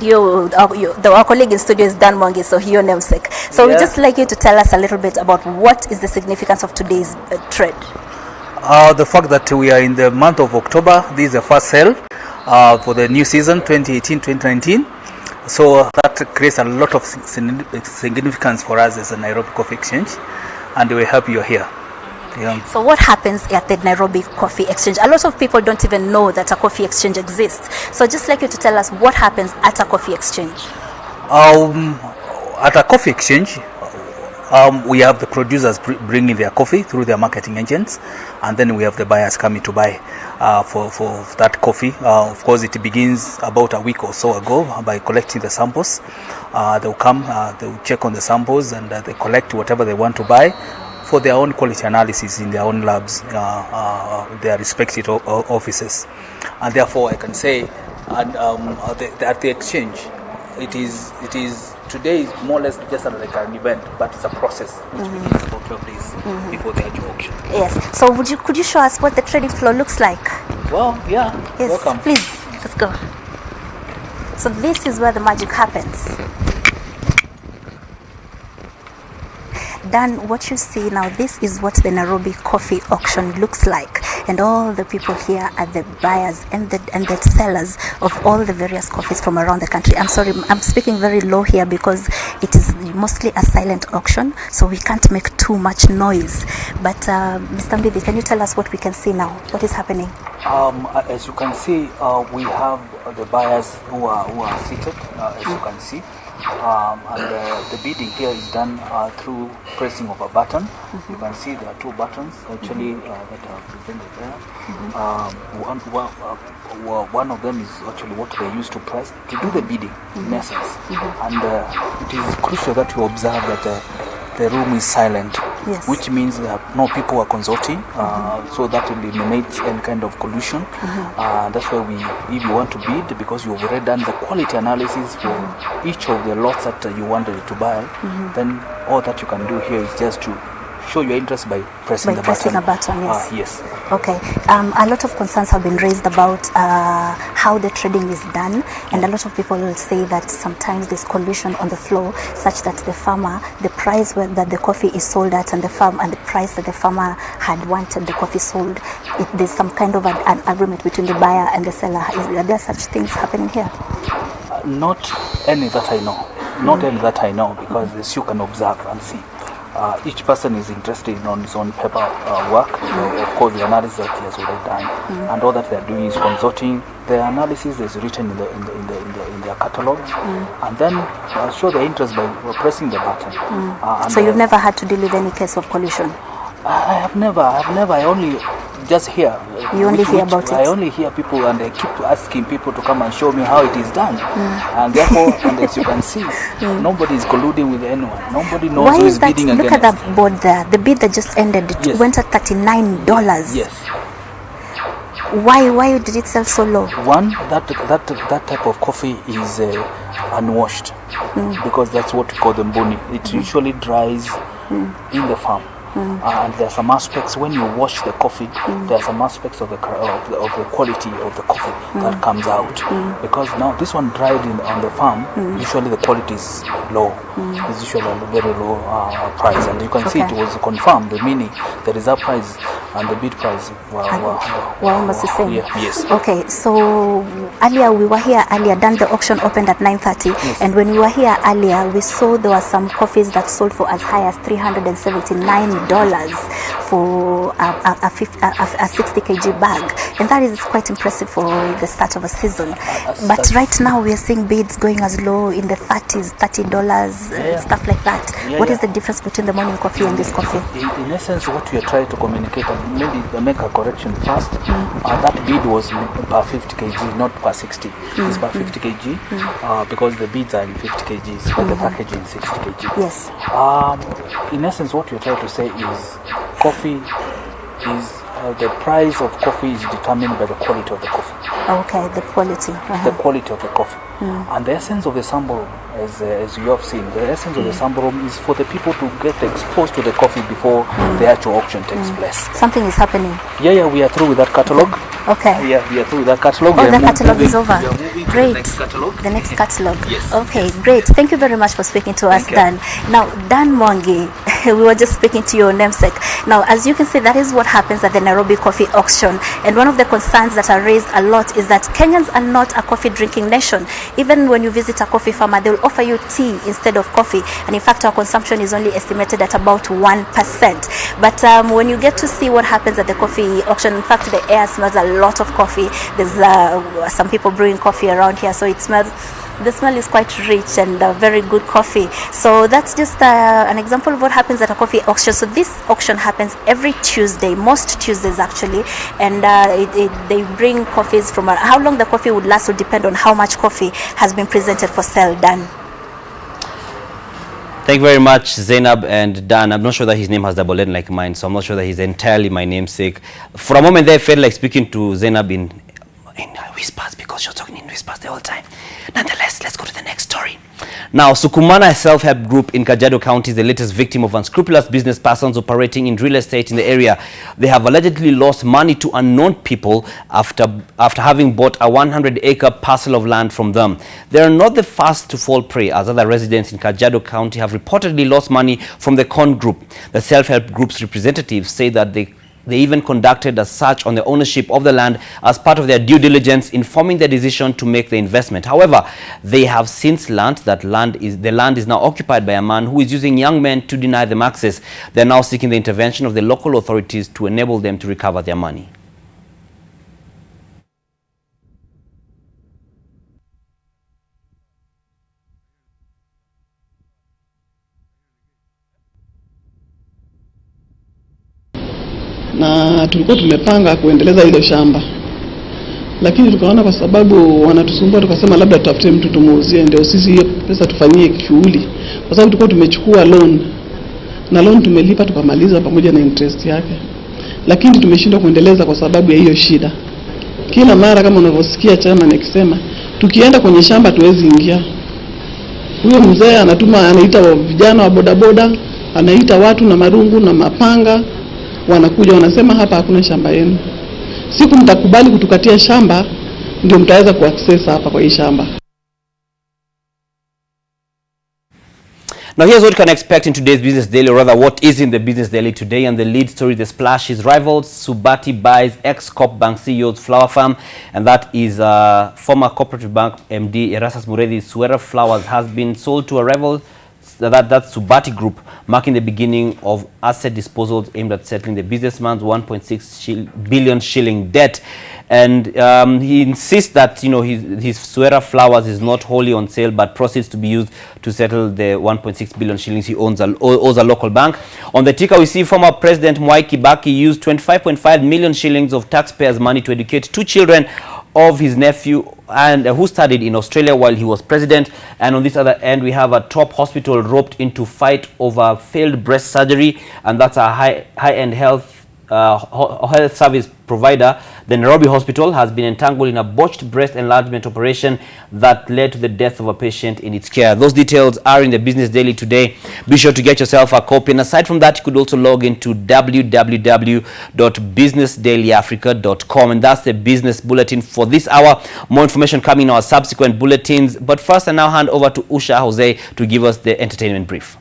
our colleague in studio is Dan Mwangi, so your namesake. So we'd just like you to tell us a little bit about what is the significance of today's trade. The fact that we are in the month of October, this is the first sale for the new season 2018-2019. So that creates a lot of significance for us as a Nairobi Coffee Exchange, and we hope you're here. Yeah. So what happens at the Nairobi Coffee Exchange? A lot of people don't even know that a coffee exchange exists. So just like you to tell us what happens at a coffee exchange. At a coffee exchange, we have the producers bringing their coffee through their marketing agents, and then we have the buyers coming to buy for that coffee. Of course, it begins about a week or so ago by collecting the samples. They'll come, they'll check on the samples, and they collect whatever they want to buy for their own quality analysis in their own labs, their respective offices. And therefore I can say at the exchange, it is today is more or less just like an event, but it's a process which begins about 12 days before the actual auction. Yes. So could you show us what the trading floor looks like? Well, yeah. Yes. Welcome. Please, let's go. So this is where the magic happens. Dan, what you see now, this is what the Nairobi coffee auction looks like, and all the people here are the buyers and the sellers of all the various coffees from around the country. I'm sorry, I'm speaking very low here because it is mostly a silent auction, so we can't make too much noise. But Mr. Mbidi, can you tell us what we can see now? What is happening? As you can see, we have the buyers who are seated, as you can see. And the bidding here is done through pressing of a button. You can see there are two buttons actually that are presented there. One of them is actually what they use to press to do the bidding in essence. And it is crucial that you observe that the room is silent, which means that no people are consulting, so that eliminates any kind of collusion. That's why if you want to bid, because you've already done the quality analysis for each of the lots that you wanted to buy, then all that you can do here is just to show your interest by pressing the button. A button, yes. Yes. Okay. A lot of concerns have been raised about how the trading is done, and a lot of people will say that sometimes there's collusion on the floor, such that the farmer, the price that the coffee is sold at, and the price that the farmer had wanted the coffee sold, there's some kind of an agreement between the buyer and the seller. Are there such things happening here? Not any that I know. Not any that I know, because as you can observe and see, each person is interested on his own paper work. Of course, the analysis that he has already done, and all that they are doing is consulting. The analysis is written in their catalogs, and then show their interest by pressing the button. So you've never had to deal with any case of collusion? I have never. I only just hear. You only hear about it? I only hear people, and I keep asking people to come and show me how it is done. And therefore, and as you can see, nobody is colluding with anyone. Nobody knows who is bidding against. Look at that board there. The bid that just ended, it went at $39. Yes. Why did it sell so low? One, that type of coffee is unwashed, because that's what we call the mbuni. It usually dries in the farm. And there are some aspects when you wash the coffee. There are some aspects of the quality of the coffee that comes out, because now this one dried on the farm. Usually the quality is low. It's usually a very low price, and you can see it was confirmed. Meaning the reserve price and the bid price were almost the same. Yes. Okay, so earlier we were here earlier. Then the auction opened at 9:30, and when we were here earlier, we saw there were some coffees that sold for as high as $379 for a 60 kg bag, and that is quite impressive for the start of a season. But right now we are seeing bids going as low in the 30s, $30, stuff like that. What is the difference between the morning coffee and this coffee? In essence, what we are trying to communicate, and maybe make a correction first, that bid was per 50 kg, not per 60. It's per 50 kg, because the bids are in 50 kgs, but the packaging is 60 kg. Yes. In essence, what we are trying to say is coffee is the price of coffee is determined by the quality of the coffee. Okay, the quality. The quality of the coffee. And the essence of the sample, as you have seen, the essence of the sample is for the people to get exposed to the coffee before the actual auction takes place. Something is happening. Yeah, we are through with that catalog. Okay. Yeah, we are through with that catalog. Oh, the catalog is over. Great. The next catalog. Yes. Okay, great. Thank you very much for speaking to us, Dan. Now, Dan Mwangi, we were just speaking to your namesake. Now, as you can see, that is what happens at the Nairobi coffee auction. And one of the concerns that are raised a lot is that Kenyans are not a coffee drinking nation. Even when you visit a coffee farmer, they will offer you tea instead of coffee. And in fact, our consumption is only estimated at about 1%. But when you get to see what happens at the coffee auction, in fact, the air smells a lot of coffee. There's some people brewing coffee around here, so the smell is quite rich and very good coffee. So that's just an example of what happens at a coffee auction. So this auction happens every Tuesday, most Tuesdays actually, and they bring coffees from how long the coffee would last will depend on how much coffee has been presented for sale. Dan. Thank you very much, Zainab and Dan. I'm not sure that his name has double N like mine, so I'm not sure that he's entirely my namesake. For a moment there, I felt like speaking to Zainab in whispers, because she was talking in whispers the whole time. Nonetheless, let's go to the next story. story. Now, Sukumana, a self-help group in Kajiado County, is the latest victim of unscrupulous business persons operating in real estate in the area. They have allegedly lost money to unknown people after having bought a 100-acre parcel of land from them. They are not the first to fall prey, as other residents in Kajiado County have reportedly lost money from the con group. The self-help group's representatives say that they even conducted a search on the ownership of the land as part of their due diligence, informing their decision to make the investment. However, they have since learned that the land is now occupied by a man who is using young men to deny them access. They are now seeking the intervention of the local authorities to enable them to recover their money. Na tulikuwa tumepanga kuendeleza hilo shamba, lakini tukaona kwa sababu wanatusumbua, tukasema labda tutafute mtu tumuuzie, ndio sisi hiyo pesa tufanyie shughuli, kwa sababu tulikuwa tumechukua loan na loan tumelipa tukamaliza pamoja na interest yake, lakini tumeshindwa kuendeleza kwa sababu ya hiyo shida. Kila mara kama unavyosikia chama nikisema, tukienda kwenye shamba tuwezi ingia. Huyo mzee anaita vijana wa bodaboda, anaita watu na marungu na mapanga, wanakuja wanasema hapa hakuna shamba yenu. Siku mtakubali kutukatia shamba ndio mtaweza kuaccess hapa kwa hii shamba. Now here's what you can expect in today's Business Daily, or rather what is in the Business Daily today. And the lead story, the splash, is rivals Subati buys ex-Coop Bank CEO's flower farm, and that is former Cooperative Bank MD Erastus Muredi's Suera Flowers has been sold to a rival, that's Subati Group, marking the beginning of asset disposals aimed at settling the businessman's 1.6 billion shilling debt. And he insists that his Suera Flowers is not wholly on sale, but proceeds to be used to settle the 1.6 billion shillings he owes a local bank. On the ticker, we see former President Mwai Kibaki used 25.5 million shillings of taxpayers' money to educate 2 children of his nephew and who studied in Australia while he was president. And on this other end, we have a top hospital roped into fight over failed breast surgery, and that's a high-end health service provider. The Nairobi hospital has been entangled in a botched breast enlargement operation that led to the death of a patient in its care. Those details are in the Business Daily today. Be sure to get yourself a copy. And aside from that, you could also log into www.businessdailyafrica.com, and that's the business bulletin for this hour. More information coming in our subsequent bulletins. But first, I now hand over to Usha Jose to give us the entertainment brief.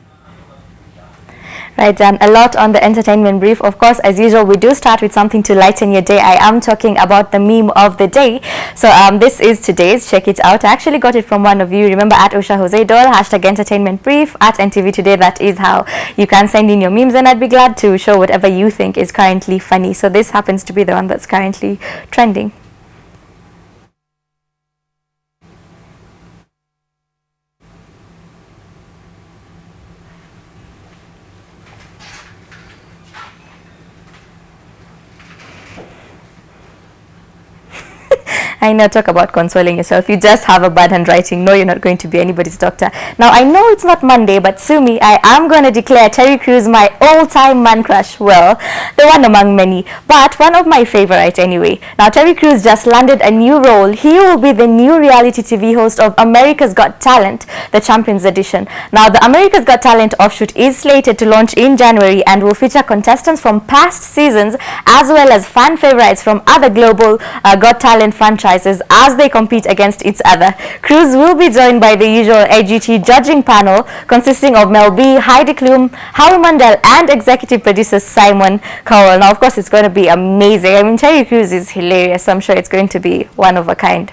Right, a lot on the entertainment brief. Of course, as usual, we do start with something to lighten your day. I am talking about the meme of the day. So this is today's. Check it out. I actually got it from one of you. Remember, at Usha Jose Dole, #entertainment brief, at NTV Today. That is how you can send in your memes, and I'd be glad to show whatever you think is currently funny. So this happens to be the one that's currently trending. I know, talk about consoling yourself. You just have a bad handwriting. No, you're not going to be anybody's doctor. Now, I know it's not Monday, but sue me, I am going to declare Terry Crews my all-time man crush. Well, the one among many, but one of my favorite anyway. Now, Terry Crews just landed a new role. He will be the new reality TV host of America's Got Talent, the Champions Edition. Now, the America's Got Talent offshoot is slated to launch in January and will feature contestants from past seasons as well as fan favorites from other global Got Talent franchises as they compete against each other. Crews will be joined by the usual AGT judging panel consisting of Mel B, Heidi Klum, Howie Mandel, and executive producer Simon Cowell. Now, of course, it's going to be amazing. I mean, Terry Crews is hilarious, so I'm sure it's going to be one of a kind.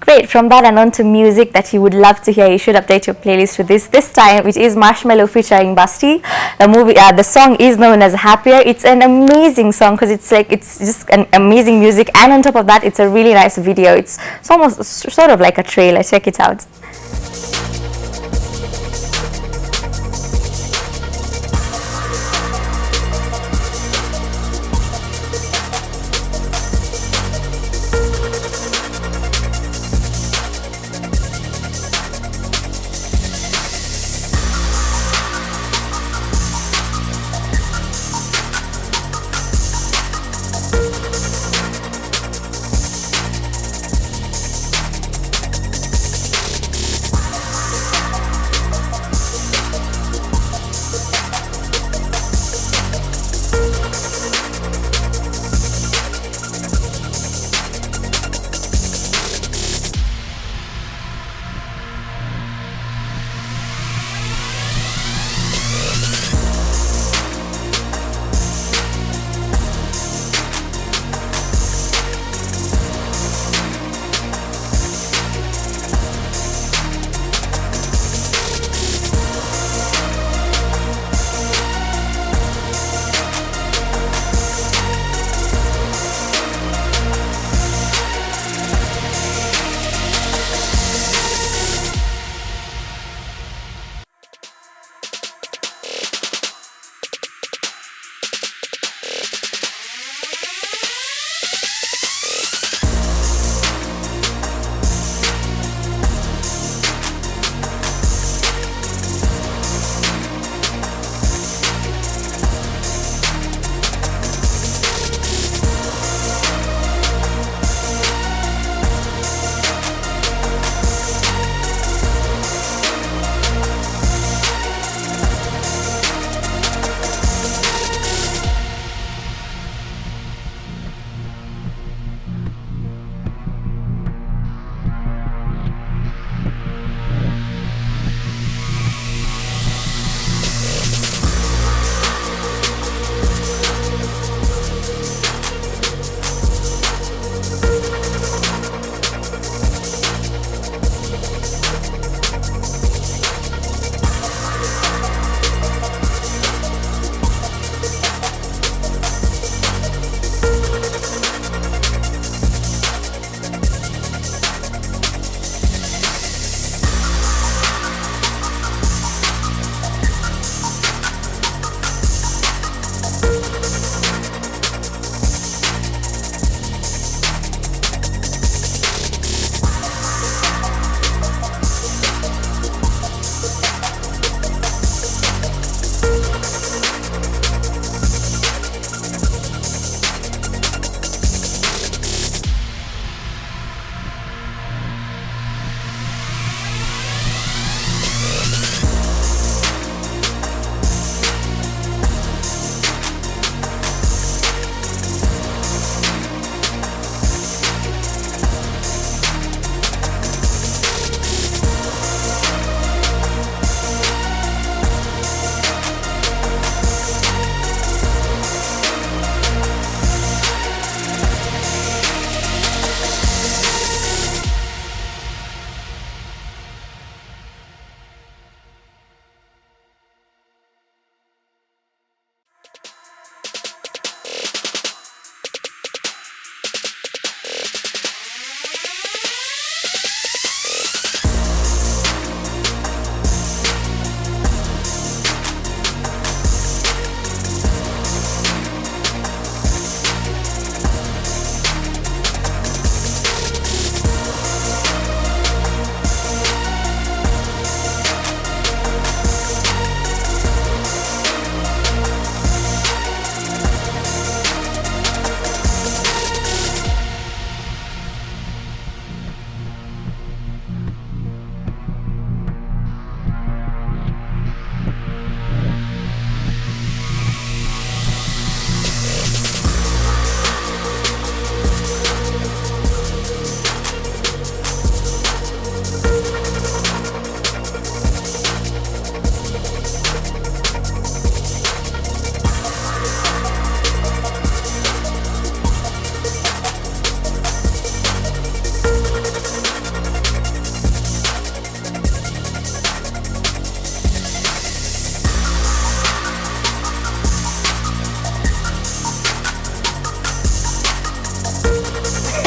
Great. From that and on to music that you would love to hear, you should update your playlist with this time, which is Marshmello featuring Basti. The song is known as Happier. It's an amazing song because it's just an amazing music, and on top of that, it's a really nice video. It's almost sort of like a trailer. Check it out.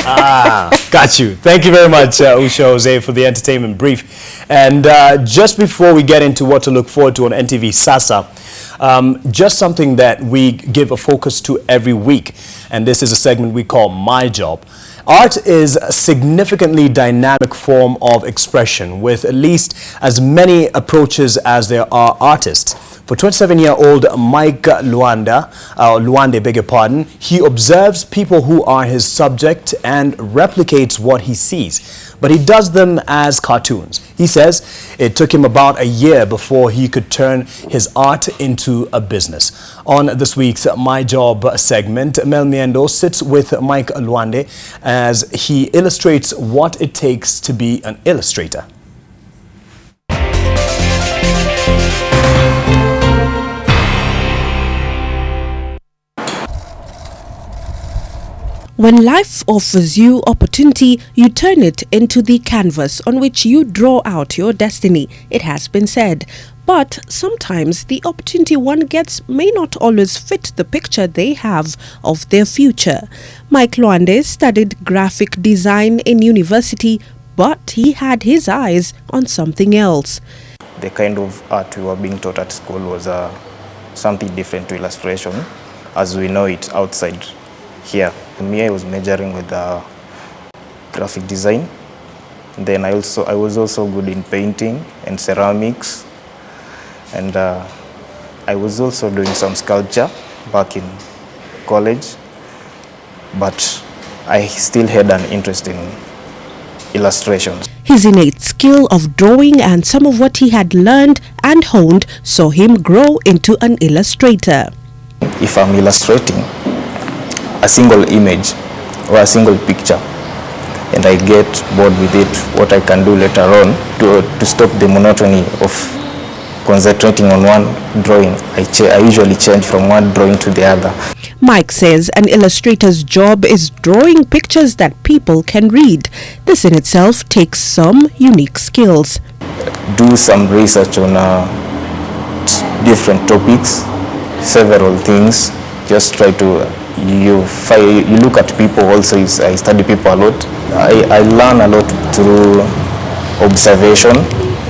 Got you. Thank you very much, Usha Jose, for the entertainment brief. And just before we get into what to look forward to on NTV Sasa, just something that we give a focus to every week, and this is a segment we call My Job. Art is a significantly dynamic form of expression with at least as many approaches as there are artists. For 27-year-old Mike Luande, beg your pardon, he observes people who are his subject and replicates what he sees. But he does them as cartoons. He says it took him about a year before he could turn his art into a business. On this week's My Job segment, Mel Miendo sits with Mike Luande as he illustrates what it takes to be an illustrator. When life offers you opportunity, you turn it into the canvas on which you draw out your destiny, it has been said. But sometimes the opportunity one gets may not always fit the picture they have of their future. Mike Luande studied graphic design in university, but he had his eyes on something else. The kind of art we were being taught at school was something different to illustration as we know it outside here. Me, I was majoring with graphic design. Then I was also good in painting and ceramics, and I was also doing some sculpture back in college. But I still had an interest in illustrations. His innate skill of drawing and some of what he had learned and honed saw him grow into an illustrator. If I'm illustrating a single image or a single picture and I get bored with it, what I can do later on to stop the monotony of concentrating on one drawing, I usually change from one drawing to the other. Mike says an illustrator's job is drawing pictures that people can read. This in itself takes some unique skills. Do some research on different topics, several things, just try to you look at people also. I study people a lot. I learn a lot through observation,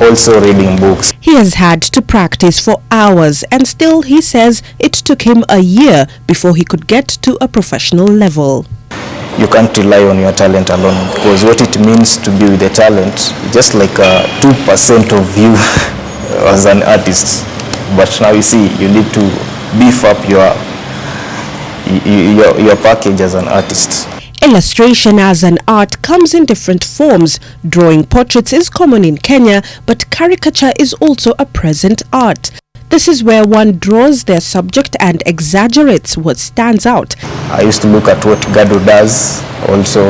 also reading books. He has had to practice for hours and still he says it took him a year before he could get to a professional level. You can't rely on your talent alone because what it means to be with the talent, just like 2% of you as an artist. But now you see, you need to beef up your package as an artist. Illustration as an art comes in different forms. Drawing portraits is common in Kenya, but caricature is also a present art. This is where one draws their subject and exaggerates what stands out. I used to look at what Gado does, also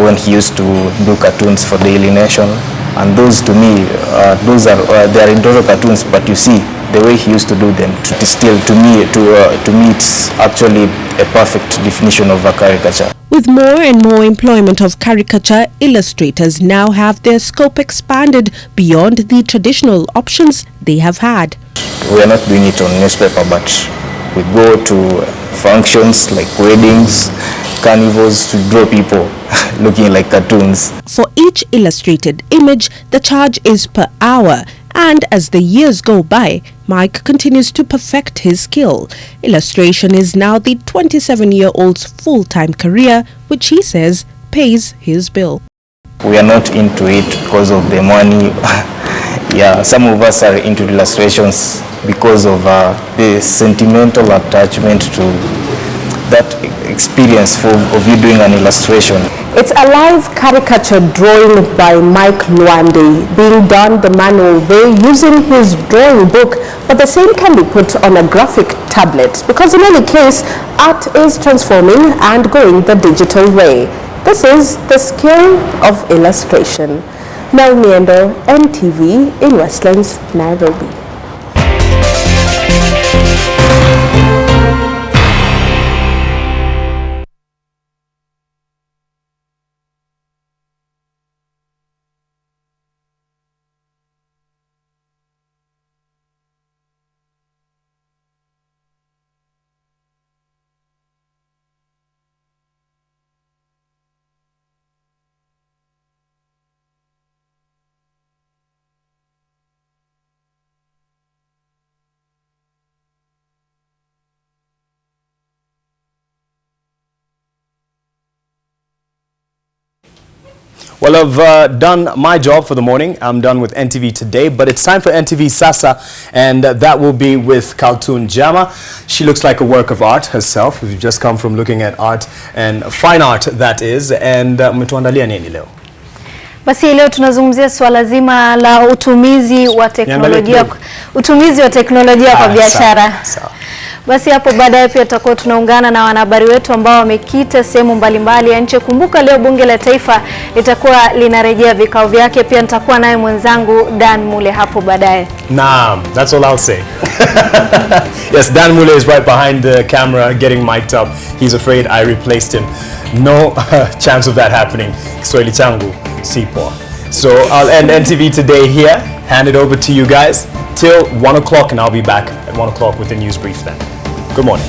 when he used to do cartoons for Daily Nation. And those to me, they are individual cartoons, but you see, the way he used to do them, to me it's actually a perfect definition of a caricature. With more and more employment of caricature, illustrators now have their scope expanded beyond the traditional options they have had. We are not doing it on newspaper, but we go to functions like weddings, carnivals to draw people looking like cartoons. For each illustrated image, the charge is per hour. And as the years go by, Mike continues to perfect his skill. Illustration is now the 27-year-old's full-time career, which he says pays his bill. We are not into it because of the money. Yeah, some of us are into illustrations because of the sentimental attachment to that experience of you doing an illustration. It's a live caricature drawing by Mike Luande, being done the manual way using his drawing book, but the same can be put on a graphic tablet because in any case, art is transforming and going the digital way. This is the skill of illustration. Mel Miendo, NTV in Westlands, Nairobi. Well, I've done my job for the morning. I'm done with NTV Today, but it's time for NTV Sasa, and that will be with Kaltun Jama. She looks like a work of art herself. We've just come from looking at art and fine art, that is, and umetuandalia nini leo? Basi leo tunazungumzia swala zima la utumizi wa teknolojia kwa biashara. Basi hapo baadaye pia tutakuwa tunaungana na wanahabari wetu ambao wamekita sehemu mbalimbali ya nchi. Kumbuka leo bunge la taifa litakuwa linarejea vikao vyake. Pia nitakuwa naye mwenzangu Dan Mule hapo baadaye. Naam, that's all I'll say. Yes, Dan Mule is right behind the camera getting mic'd up. He's afraid I replaced him. No chance of that happening. Kiswahili changu sipo. So I'll end NTV Today here. Hand it over to you guys till 1 o'clock, and I'll be back at 1 o'clock with the news brief then. Good morning.